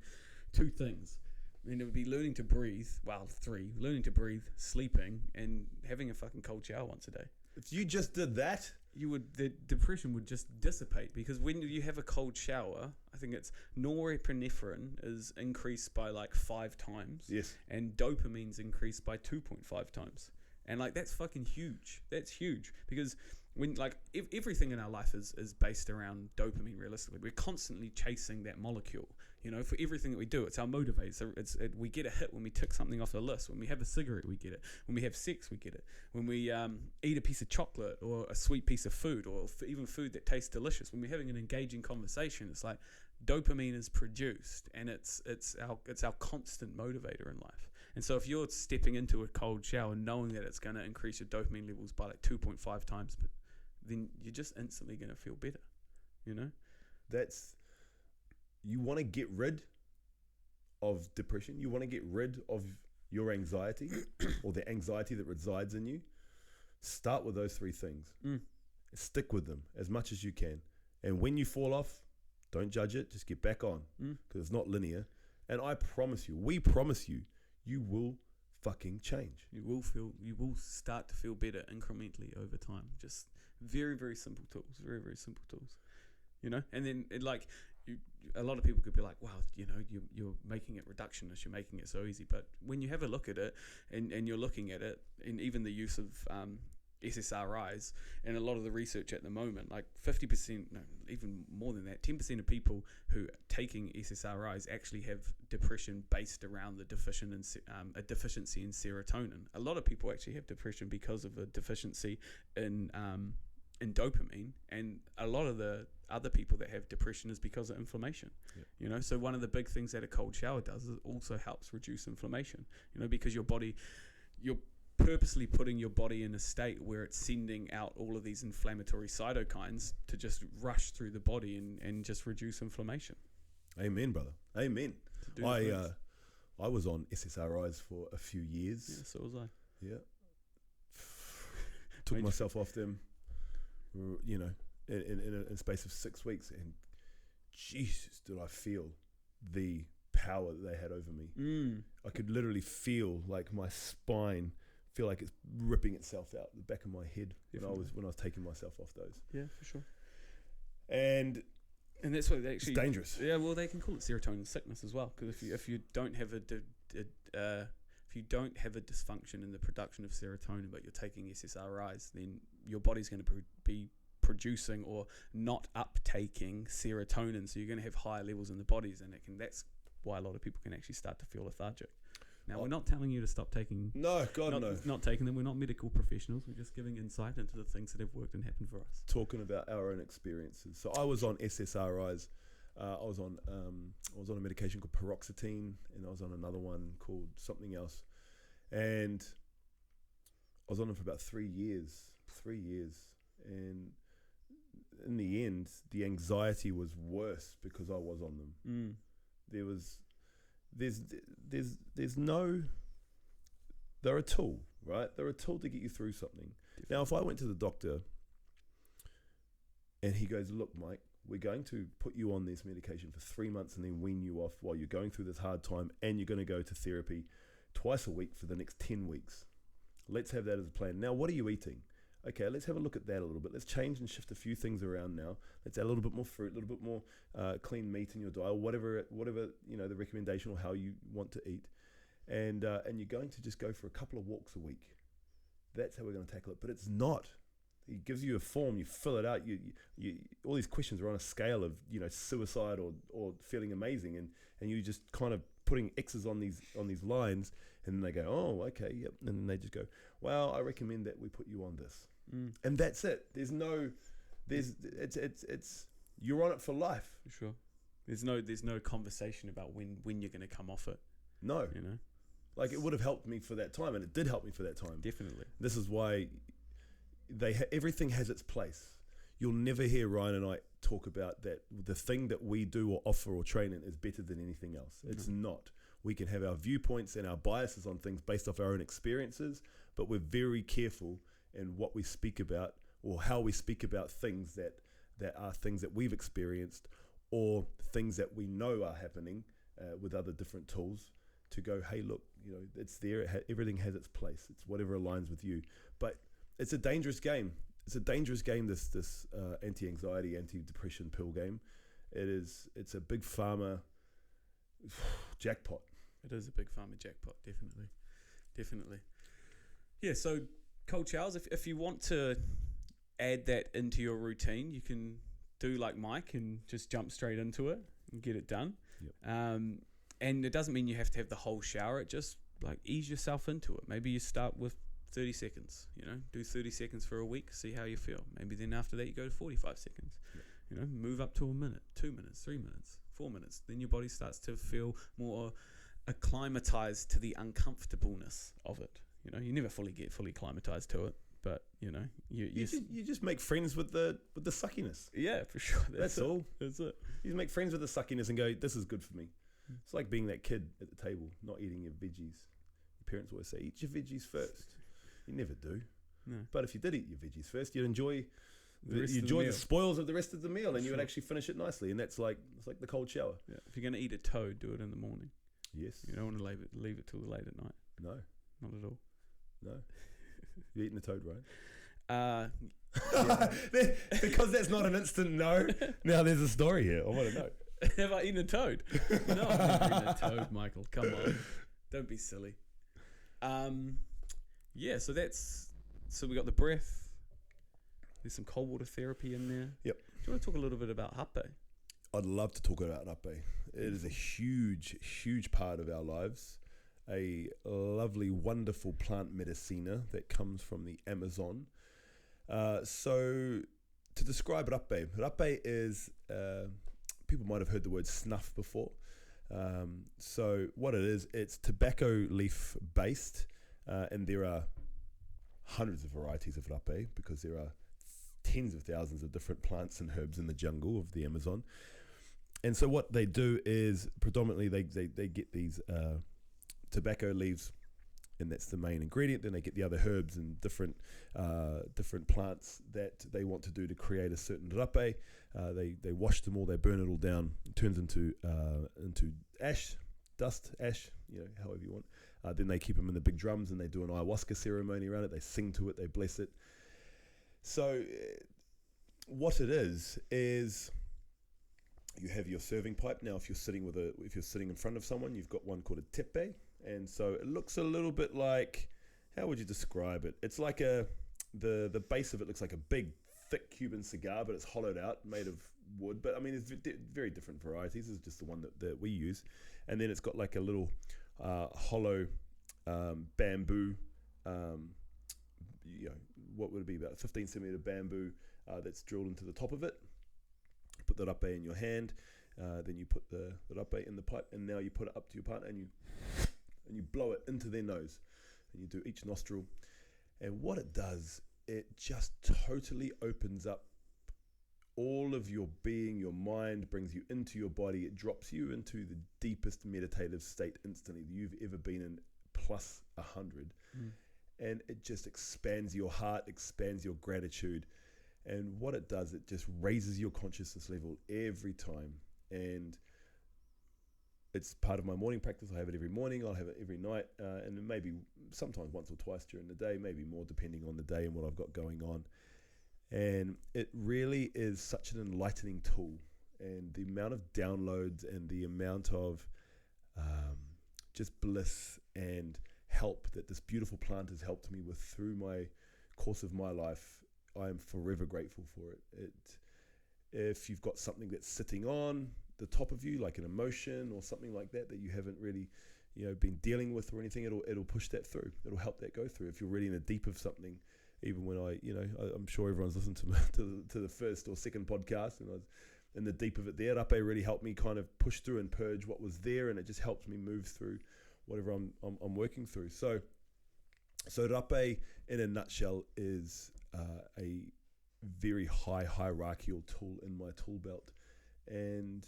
2 things, I mean, it would be learning to breathe. Well, 3, learning to breathe, sleeping, and having a fucking cold shower once a day. If you just did that, The depression would just dissipate, because when you have a cold shower, I think it's norepinephrine is increased by like 5 times. yes, And dopamine's increased by 2.5 times. And like, that's fucking huge. That's huge, because when like everything in our life is based around dopamine. Realistically, we're constantly chasing that molecule. You know, for everything that we do, it's our motivator. We get a hit when we tick something off the list. When we have a cigarette, we get it. When we have sex, we get it. When we eat a piece of chocolate or a sweet piece of food, or even food that tastes delicious, when we're having an engaging conversation, it's like dopamine is produced, and it's our constant motivator in life. And so if you're stepping into a cold shower knowing that it's going to increase your dopamine levels by like 2.5 times, then you're just instantly going to feel better, you know? You want to get rid of depression. You want to get rid of your anxiety or the anxiety that resides in you. Start with those 3 things. Stick with them as much as you can. And when you fall off, don't judge it. Just get back on, because it's not linear. And I promise you, we promise you, you will fucking change. You will start to feel better incrementally over time. Just very, very simple tools. Very, very simple tools. You know? And then a lot of people could be like, wow, you know, you're making it reductionist, you're making it so easy. But when you have a look at it, and you're looking at it, and even the use of SSRIs, and a lot of the research at the moment, like 50%, no, even more than that, 10% of people who are taking SSRIs actually have depression based around a deficiency in serotonin. A lot of people actually have depression because of a deficiency in dopamine, and a lot of the other people that have depression is because of inflammation. You know, so one of the big things that a cold shower does is it also helps reduce inflammation, you know, because you're purposely putting your body in a state where it's sending out all of these inflammatory cytokines to just rush through the body and just reduce inflammation. Amen, brother. Amen. I was on SSRIs for a few years. Yeah, so was I. Yeah. Took myself off them, you know, in a space of 6 weeks, and Jesus, did I feel the power that they had over me. I could literally feel like my spine feel like it's ripping itself out the back of my head when I was taking myself off those. Yeah, for sure. And that's why they actually, it's dangerous. Yeah, well, they can call it serotonin sickness as well, because if you don't have if you don't have a dysfunction in the production of serotonin, but you're taking SSRIs, then your body's going to be producing or not uptaking serotonin, so you're going to have higher levels in the bodies, and that's why a lot of people can actually start to feel lethargic. Now, we're not telling you to stop taking. No, God, no. Not taking them. We're not medical professionals. We're just giving insight into the things that have worked and happened for us. Talking about our own experiences. So I was on SSRIs. I was on a medication called paroxetine, and I was on another one called something else. And I was on them for about 3 years. 3 years. And in the end, the anxiety was worse because I was on them. They're a tool, right? They're a tool to get you through something. Definitely. Now, if I went to the doctor and he goes, look, Mike, we're going to put you on this medication for 3 months and then wean you off while you're going through this hard time, and you're going to go to therapy twice a week for the next 10 weeks. Let's have that as a plan. Now, what are you eating? Okay, let's have a look at that a little bit. Let's change and shift a few things around now. Let's add a little bit more fruit, a little bit more clean meat in your diet, whatever you know, the recommendation or how you want to eat. And you're going to just go for a couple of walks a week. That's how we're going to tackle it. But it's not. He gives you a form, you fill it out. You all these questions are on a scale of, you know, suicide or feeling amazing, and you just kind of putting X's on these lines, and then they go, oh, okay, yep, and then they just go, well, I recommend that we put you on this, and that's it. It's you're on it for life. For sure. There's no conversation about when you're going to come off it. No, you know, like it would have helped me for that time, and it did help me for that time. Definitely. This is why everything has its place. You'll never hear Ryan and I talk about that the thing that we do or offer or train in is better than anything else. It's not. We can have our viewpoints and our biases on things based off our own experiences, but we're very careful in what we speak about or how we speak about things that are things that we've experienced or things that we know are happening with other different tools, to go, hey, look, it's there. Everything has its place. It's whatever aligns with you. But it's a dangerous game. It's a dangerous game, this anti-anxiety, anti-depression pill game. It's a big pharma jackpot. It is a big pharma jackpot, definitely. Yeah, so cold showers, if you want to add that into your routine, you can do like Mike and just jump straight into it and get it done. Yep. And it doesn't mean you have to have the whole shower. It just like ease yourself into it. Maybe you start with 30 seconds, do 30 seconds for a week, see how you feel. Maybe then after that you go to 45 seconds. Yep. Move up to a minute, 2 minutes, 3 minutes, 4 minutes. Then your body starts to feel more acclimatized to the uncomfortableness of it. You never get fully acclimatized to it, but you just make friends with the suckiness. Yeah, for sure. That's all. That's it. You just make friends with the suckiness and go, this is good for me. It's like being that kid at the table, not eating your veggies. Your parents always say, eat your veggies first. You never do. No. But if you did eat your veggies first, you'd enjoy the spoils of the rest of the meal, and you would actually finish it nicely. And it's like the cold shower. Yeah. If you're going to eat a toad, do it in the morning. Yes. You don't want to leave it till late at night. No. Not at all. No. You're eating the toad, right? Yeah. Because that's not an instant no. Now there's a story here. I want to know. Have I eaten a toad? No, I've never eaten a toad, Michael. Come on. Don't be silly. Yeah, so we got the breath. There's some cold water therapy in there. Yep. Do you want to talk a little bit about hape? I'd love to talk about hape. It is a huge, huge part of our lives. A lovely, wonderful plant medicina that comes from the Amazon. So to describe hape is, people might have heard the word snuff before. So what it is, it's tobacco leaf based, and there are hundreds of varieties of hape because there are tens of thousands of different plants and herbs in the jungle of the Amazon. And so what they do is predominantly they get these tobacco leaves, and that's the main ingredient. Then they get the other herbs and different plants that they want to do to create a certain hape. They wash them all, they burn it all down. It turns into ash, however you want. Then they keep them in the big drums and they do an ayahuasca ceremony around it. They sing to it, they bless it. So what it is you have your serving pipe. Now, if you're sitting in front of someone, you've got one called a tepe, and so it looks a little bit like, how would you describe it? It's like the base of it looks like a big, thick Cuban cigar, but it's hollowed out, made of wood. But I mean, it's very different varieties. This is just the one that we use, and then it's got like a little hollow bamboo. What would it be, about 15 centimeter bamboo that's drilled into the top of it. Put that hape in your hand, then you put the hape in the pipe, and now you put it up to your partner and you blow it into their nose, and you do each nostril. And what it does, it just totally opens up all of your being, your mind, brings you into your body. It drops you into the deepest meditative state instantly that you've ever been in, plus 100. And it just expands your heart, expands your gratitude. And what it does, it just raises your consciousness level every time. And it's part of my morning practice. I have it every morning. I'll have it every night. And then maybe sometimes once or twice during the day, maybe more depending on the day and what I've got going on. And it really is such an enlightening tool. And the amount of downloads and the amount of just bliss and help that this beautiful plant has helped me with through my course of my life, I am forever grateful for it. If you've got something that's sitting on the top of you, like an emotion or something like that you haven't really, been dealing with or anything, it'll push that through. It'll help that go through. If you're really in the deep of something, even when I'm sure everyone's listened to the first or second podcast, and I was in the deep of it there. Hape really helped me kind of push through and purge what was there, and it just helps me move through whatever I'm working through. So hape in a nutshell is a very high hierarchical tool in my tool belt, and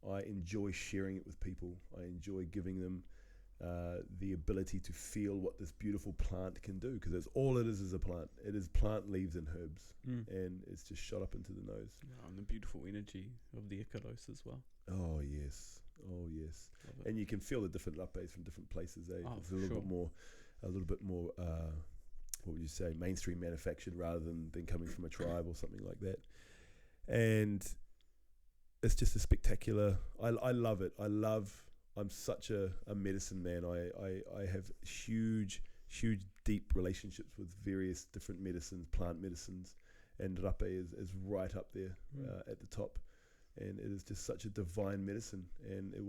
I enjoy sharing it with people. I enjoy giving them the ability to feel what this beautiful plant can do, because all it is a plant. It is plant leaves and herbs, and it's just shot up into the nose. Oh, and the beautiful energy of the ikalos as well. Oh yes, Oh yes, Love it. and you can feel the different rapes from different places. Oh, It's for sure. a little bit more. What would you say? Mainstream manufactured rather than coming from a tribe or something like that. And it's just a spectacular. I love it. I'm such a medicine man. I have huge deep relationships with various different medicines, plant medicines, and rape is right up there at the top. And it is just such a divine medicine, and it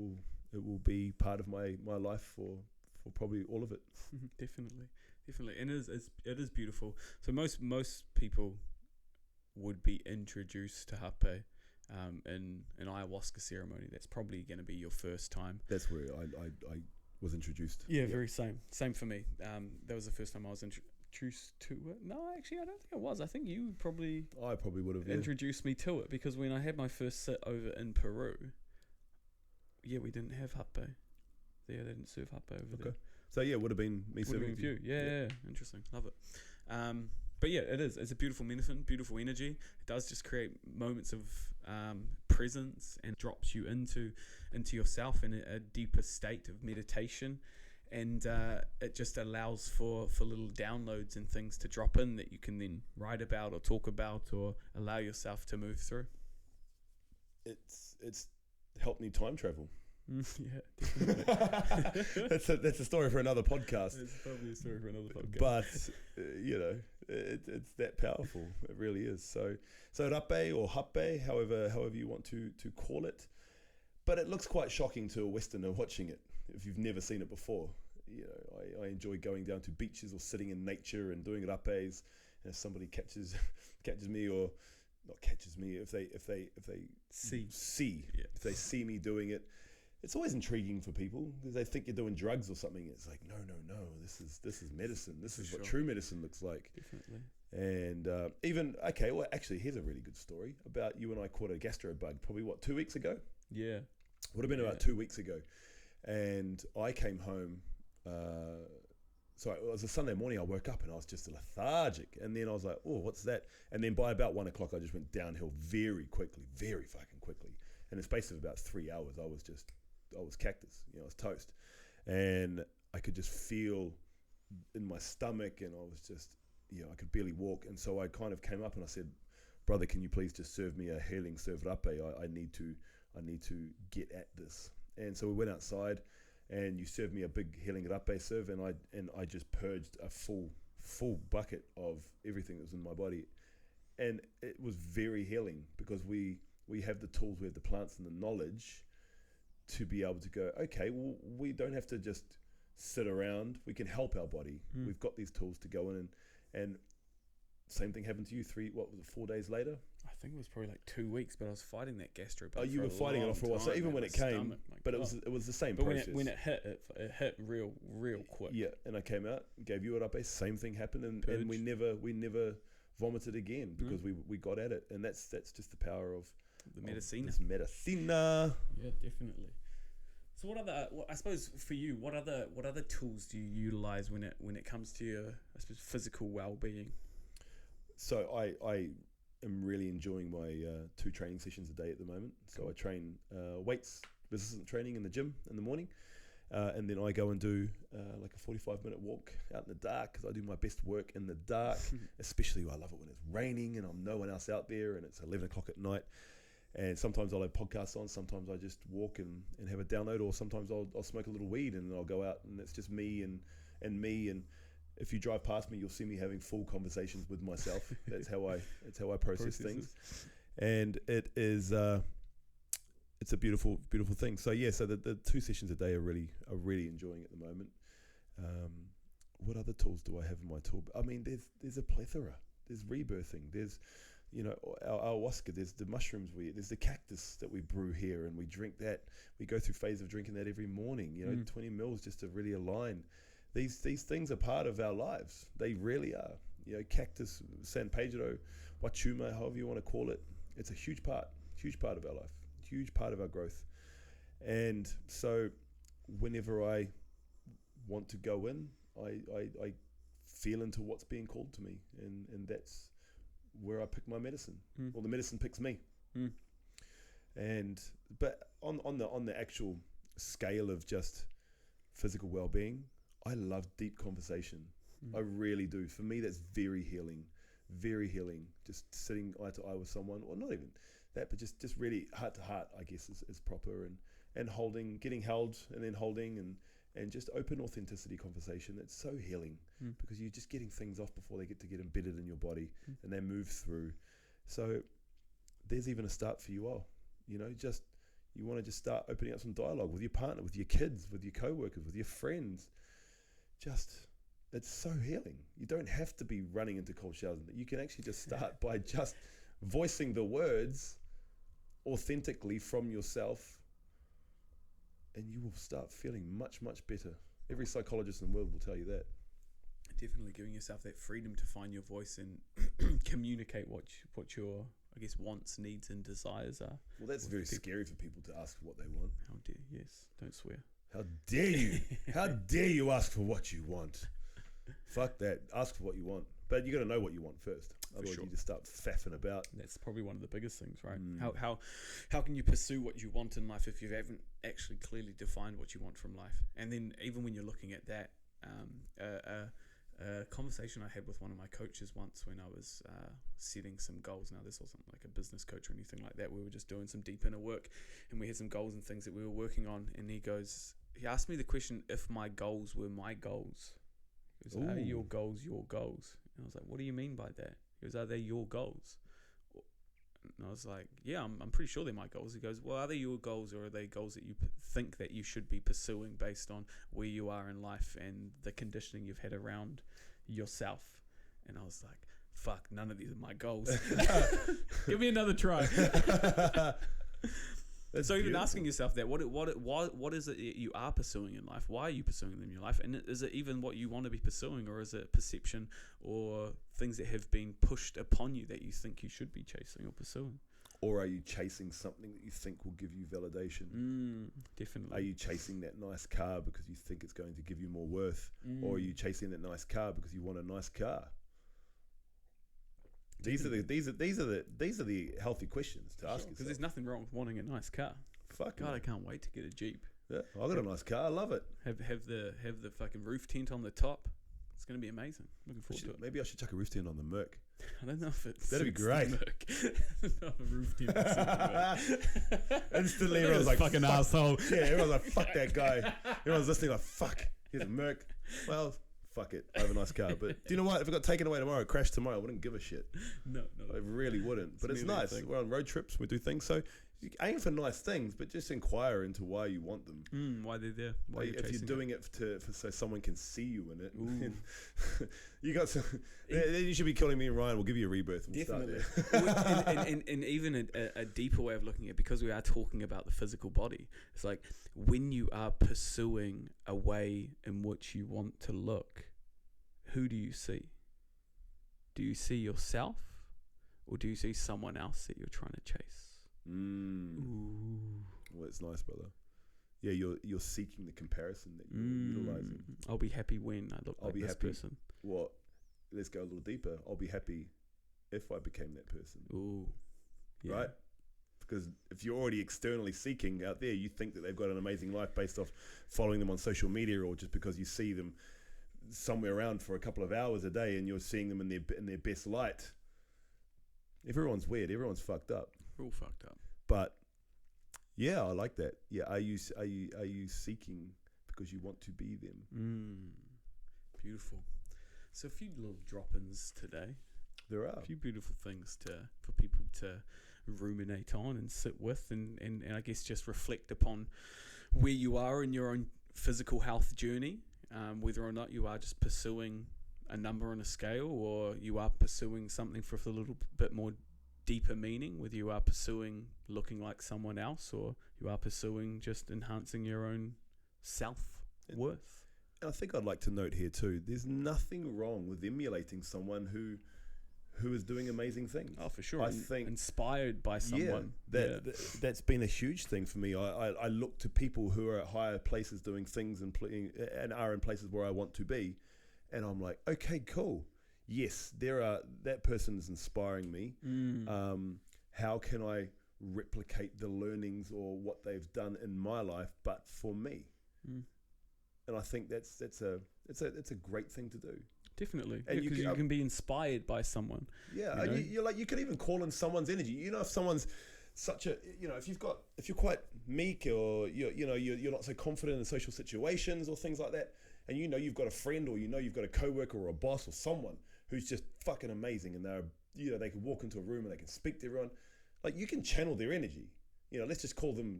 will be part of my life for probably all of it. Definitely, and it is beautiful. So most people would be introduced to hape in an ayahuasca ceremony. That's probably going to be your first time. That's where I was introduced. Yeah, very same for me. That was the first time I was introduced to it. No, actually, I don't think I was. I think you probably would have introduced me to it, because when I had my first sit over in Peru, we didn't have hape. They didn't serve hape over there. So it would have been me serving you. Yeah, interesting. Love it. But yeah, it is. It's a beautiful medicine, beautiful energy. It does just create moments of presence and drops you into yourself in a deeper state of meditation. And it just allows for little downloads and things to drop in that you can then write about or talk about or allow yourself to move through. It's helped me time travel. Yeah, definitely. that's a story for another podcast. It's probably a story for another podcast. But it's that powerful. It really is. So rape or hape, however you want to call it. But it looks quite shocking to a Westerner watching it if you've never seen it before. I enjoy going down to beaches or sitting in nature and doing rapes. And if somebody catches me, or not catches me, if they see me doing it, it's always intriguing for people because they think you're doing drugs or something. It's like, no, this is medicine. This is what true medicine looks like. Definitely. And actually, here's a really good story about you and I caught a gastro bug probably 2 weeks ago. Yeah, would have been about 2 weeks ago, and I came home. So it was a Sunday morning. I woke up and I was just lethargic, and then I was like, "Oh, what's that?" And then by about 1 o'clock, I just went downhill very fucking quickly. And in the space of about 3 hours, I was cactus. I was toast, and I could just feel in my stomach, and I was just, I could barely walk. And so I kind of came up and I said, "Brother, can you please just serve me a healing serve rape? I need to get at this." And so we went outside, and you served me a big healing rape serve, and I just purged a full bucket of everything that was in my body, and it was very healing because we have the tools, we have the plants and the knowledge to be able to go, okay, well, we don't have to just sit around. We can help our body. We've got these tools to go in, and same thing happened to you 4 days later? I think it was probably like 2 weeks, but I was fighting that gastro bug. Oh, you were fighting it off for a while. So even when it came, but it was the same process. When it hit, it hit real quick. Yeah, and I came out, gave you a rape, same thing happened, and we never vomited again because we got at it, and that's just the power of the medicina. This medicina. Yeah, definitely. So I suppose for you, what other tools do you utilize when it comes to your, I suppose, physical well-being? So I am really enjoying my 2 training sessions a day at the moment. So I train weights, resistance training in the gym in the morning, and then I go and do like a 45-minute walk out in the dark because I do my best work in the dark. Especially I love it when it's raining and I'm no one else out there and it's 11 o'clock at night. And sometimes I'll have podcasts on, sometimes I just walk and have a download, or sometimes I'll smoke a little weed and I'll go out and it's just me and me. And if you drive past me, you'll see me having full conversations with myself. That's how I process things. And it is it's a beautiful thing. So so the 2 sessions a day are really enjoying at the moment. What other tools do I have in my tool? I mean, there's a plethora. There's rebirthing. There's our ayahuasca, there's the mushrooms, there's the cactus that we brew here and we drink that. We go through phase of drinking that every morning, 20 mils just to really align. These things are part of our lives. They really are. Cactus, San Pedro, Wachuma, however you want to call it. It's a huge part of our life, huge part of our growth. And so whenever I want to go in, I feel into what's being called to me. And that's where I pick my medicine, or the medicine picks me. But on the actual scale of just physical well-being, I love deep conversation. I really do. For me, that's very healing. Very healing. Just sitting eye to eye with someone, or not even that, but just really heart to heart, I guess, is proper, and holding, getting held, and then holding, and just open authenticity conversation. It's so healing because you're just getting things off before they get embedded in your body and they move through. So there's even a start for you all. You know, just you want to just start opening up some dialogue with your partner, with your kids, with your co-workers, with your friends. It's so healing. You don't have to be running into cold showers. You can actually just start by just voicing the words authentically from yourself, and you will start feeling much, much better. Every psychologist in the world will tell you that. Definitely giving yourself that freedom to find your voice and communicate what your, I guess, wants, needs, and desires are. Well, that's very scary for people to ask for what they want. How dare you? Yes, don't swear. How dare you? How dare you ask for what you want? Fuck that. Ask for what you want. But you got to know what you want first. Otherwise, you just start faffing about. That's probably one of the biggest things, right? How can you pursue what you want in life if you haven't actually clearly defined what you want from life? And then even when you're looking at that, a conversation I had with one of my coaches once when I was setting some goals. Now, this wasn't like a business coach or anything like that. We were just doing some deep inner work, and we had some goals and things that we were working on. And he asked me the question, if my goals were my goals. He goes, are your goals your goals? And I was like, what do you mean by that? He goes, are they your goals? And I was like, yeah, I'm pretty sure they're my goals. He goes, well, are they your goals, or are they goals that you think that you should be pursuing based on where you are in life and the conditioning you've had around yourself? And I was like, fuck, none of these are my goals. Give me another try. So even asking yourself that, what is it you are pursuing in life? Why are you pursuing them in your life? And is it even what you want to be pursuing, or is it perception or things that have been pushed upon you that you think you should be chasing or pursuing? Or are you chasing something that you think will give you validation? Definitely. Are you chasing that nice car because you think it's going to give you more worth? Or are you chasing that nice car because you want a nice car? These are the healthy questions to ask yourself. Because there's nothing wrong with wanting a nice car. Fuck God, I can't wait to get a Jeep. Yeah, I got a nice car. I love it. Have the fucking roof tent on the top. It's going to be amazing. Looking forward to it. Maybe I should chuck a roof tent on the Merc. I don't know if it's... That'd be great. Not a roof tent. Instantly, everyone's like, fucking asshole. Yeah, everyone's like, fuck that guy. Everyone's listening like, fuck, here's a Merc. Well, fuck it. I have a nice car. But do you know what? If it got taken away tomorrow, crashed tomorrow, I wouldn't give a shit. No. I really wouldn't. But it's nice. We're on road trips. We do things. So you aim for nice things, but just inquire into why you want them. Why they're there. Why if you're doing it so someone can see you in it. Ooh. You got some. Then you should be calling me and Ryan. We'll give you a rebirth. We'll Definitely. and even a deeper way of looking at it, because we are talking about the physical body, it's like when you are pursuing a way in which you want to look, who do you see? Do you see yourself, or do you see someone else that you're trying to chase? Well, it's nice, brother. Yeah, you're seeking the comparison that you're utilizing. I'll be happy when I look like this person. Well, let's go a little deeper. I'll be happy if I became that person. Ooh, yeah. Right? Because if you're already externally seeking out there, you think that they've got an amazing life based off following them on social media, or just because you see them somewhere around for a couple of hours a day and you're seeing them in their best light. Everyone's weird. Everyone's fucked up. We're all fucked up. But yeah, I like that. Yeah, are you seeking because you want to be them? Beautiful. So a few little drop-ins today. There are a few beautiful things for people to ruminate on and sit with, and I guess just reflect upon where you are in your own physical health journey, whether or not you are just pursuing a number on a scale, or you are pursuing something for a little bit more deeper meaning, whether you are pursuing looking like someone else, or you are pursuing just enhancing your own self-worth. I think I'd like to note here too, there's nothing wrong with emulating someone who is doing amazing things. Oh, for sure. I think inspired by someone. That's been a huge thing for me. I look to people who are at higher places doing things and are in places where I want to be, and I'm like, okay, cool. Yes, that person is inspiring me. How can I replicate the learnings or what they've done in my life, but for me. And I think that's a great thing to do. Definitely, because you can be inspired by someone. Yeah, and you can even call in someone's energy. You know, if someone's such a, if you're quite meek, or you're not so confident in social situations or things like that, and you've got a friend, or you've got a coworker or a boss or someone who's just fucking amazing, and they can walk into a room and they can speak to everyone. Like, you can channel their energy. Let's just call them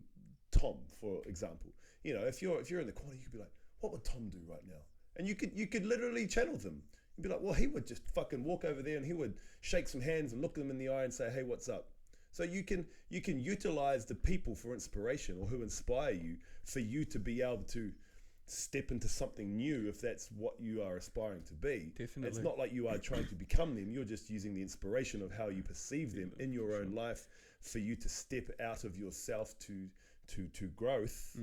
Tom, for example. If you're in the corner, you could be like, what would Tom do right now? And you could literally channel them. You'd be like, well, he would just fucking walk over there and he would shake some hands and look them in the eye and say, hey, what's up? So you can utilize the people for inspiration, or who inspire you, for you to be able to step into something new, if that's what you are aspiring to be. Definitely. It's not like you are trying to become them. You're just using the inspiration of how you perceive them in your own life, for you to step out of yourself to growth.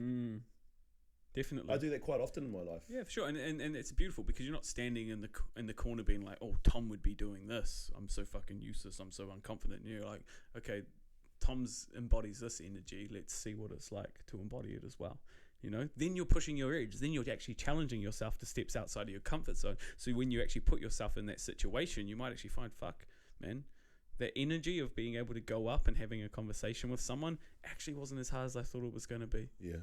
Definitely. I do that quite often in my life. Yeah, for sure. And it's beautiful, because you're not standing in the corner being like, oh, Tom would be doing this. I'm so fucking useless. I'm so unconfident. And you're like, okay, Tom's embodies this energy. Let's see what it's like to embody it as well. Then you're pushing your edge. Then you're actually challenging yourself to steps outside of your comfort zone. So when you actually put yourself in that situation, you might actually find, fuck, man, that energy of being able to go up and having a conversation with someone actually wasn't as hard as I thought it was going to be. Yeah.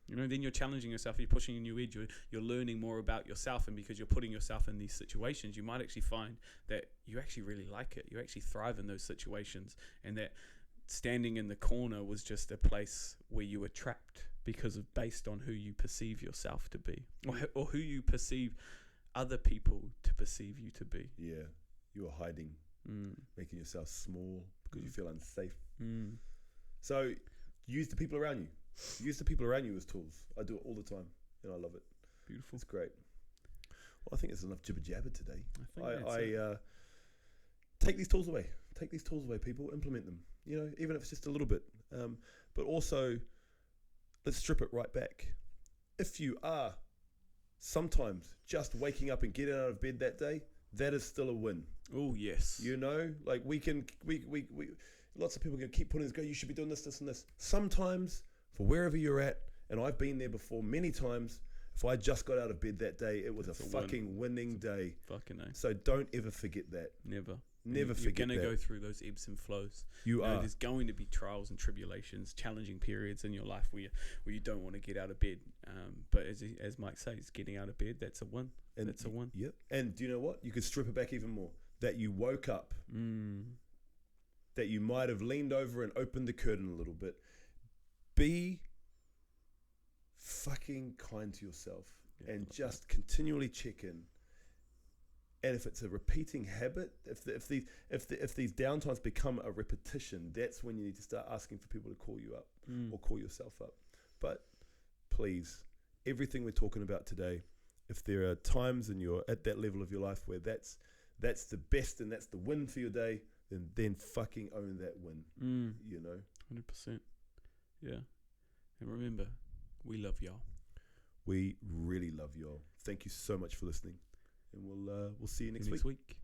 Then you're challenging yourself, you're pushing a new edge, you're learning more about yourself, and because you're putting yourself in these situations, you might actually find that you actually really like it. You actually thrive in those situations, and that standing in the corner was just a place where you were trapped based on who you perceive yourself to be, or who you perceive other people to perceive you to be. Yeah, you are hiding, making yourself small because you feel unsafe. So use the people around you. Use the people around you as tools. I do it all the time, and I love it. Beautiful. It's great. Well, I think there's enough jibber jabber today. I take these tools away. Take these tools away, people. Implement them. Even if it's just a little bit. But also, let's strip it right back. If you are sometimes just waking up and getting out of bed that day, that is still a win. Oh yes. Like we lots of people can keep putting you should be doing this, this, and this. Sometimes, for wherever you're at, and I've been there before many times, if I just got out of bed that day, it was a fucking winning day. Fucking A. So don't ever forget that. Never forget You're going that. to go through those ebbs and flows. You are. There's going to be trials and tribulations, challenging periods in your life where you don't want to get out of bed. But as Mike says, getting out of bed, that's a win. And that's a win. Yep. And do you know what? You could strip it back even more. That you woke up. That you might have leaned over and opened the curtain a little bit. Be fucking kind to yourself, and just continually check in. And if it's a repeating habit, if these downtimes become a repetition, that's when you need to start asking for people to call you up or call yourself up. But please, everything we're talking about today, if there are times and you're at that level of your life where that's the best and that's the win for your day, then fucking own that win. 100%. Yeah. And remember, we love y'all. We really love y'all. Thank you so much for listening, and we'll see you next week.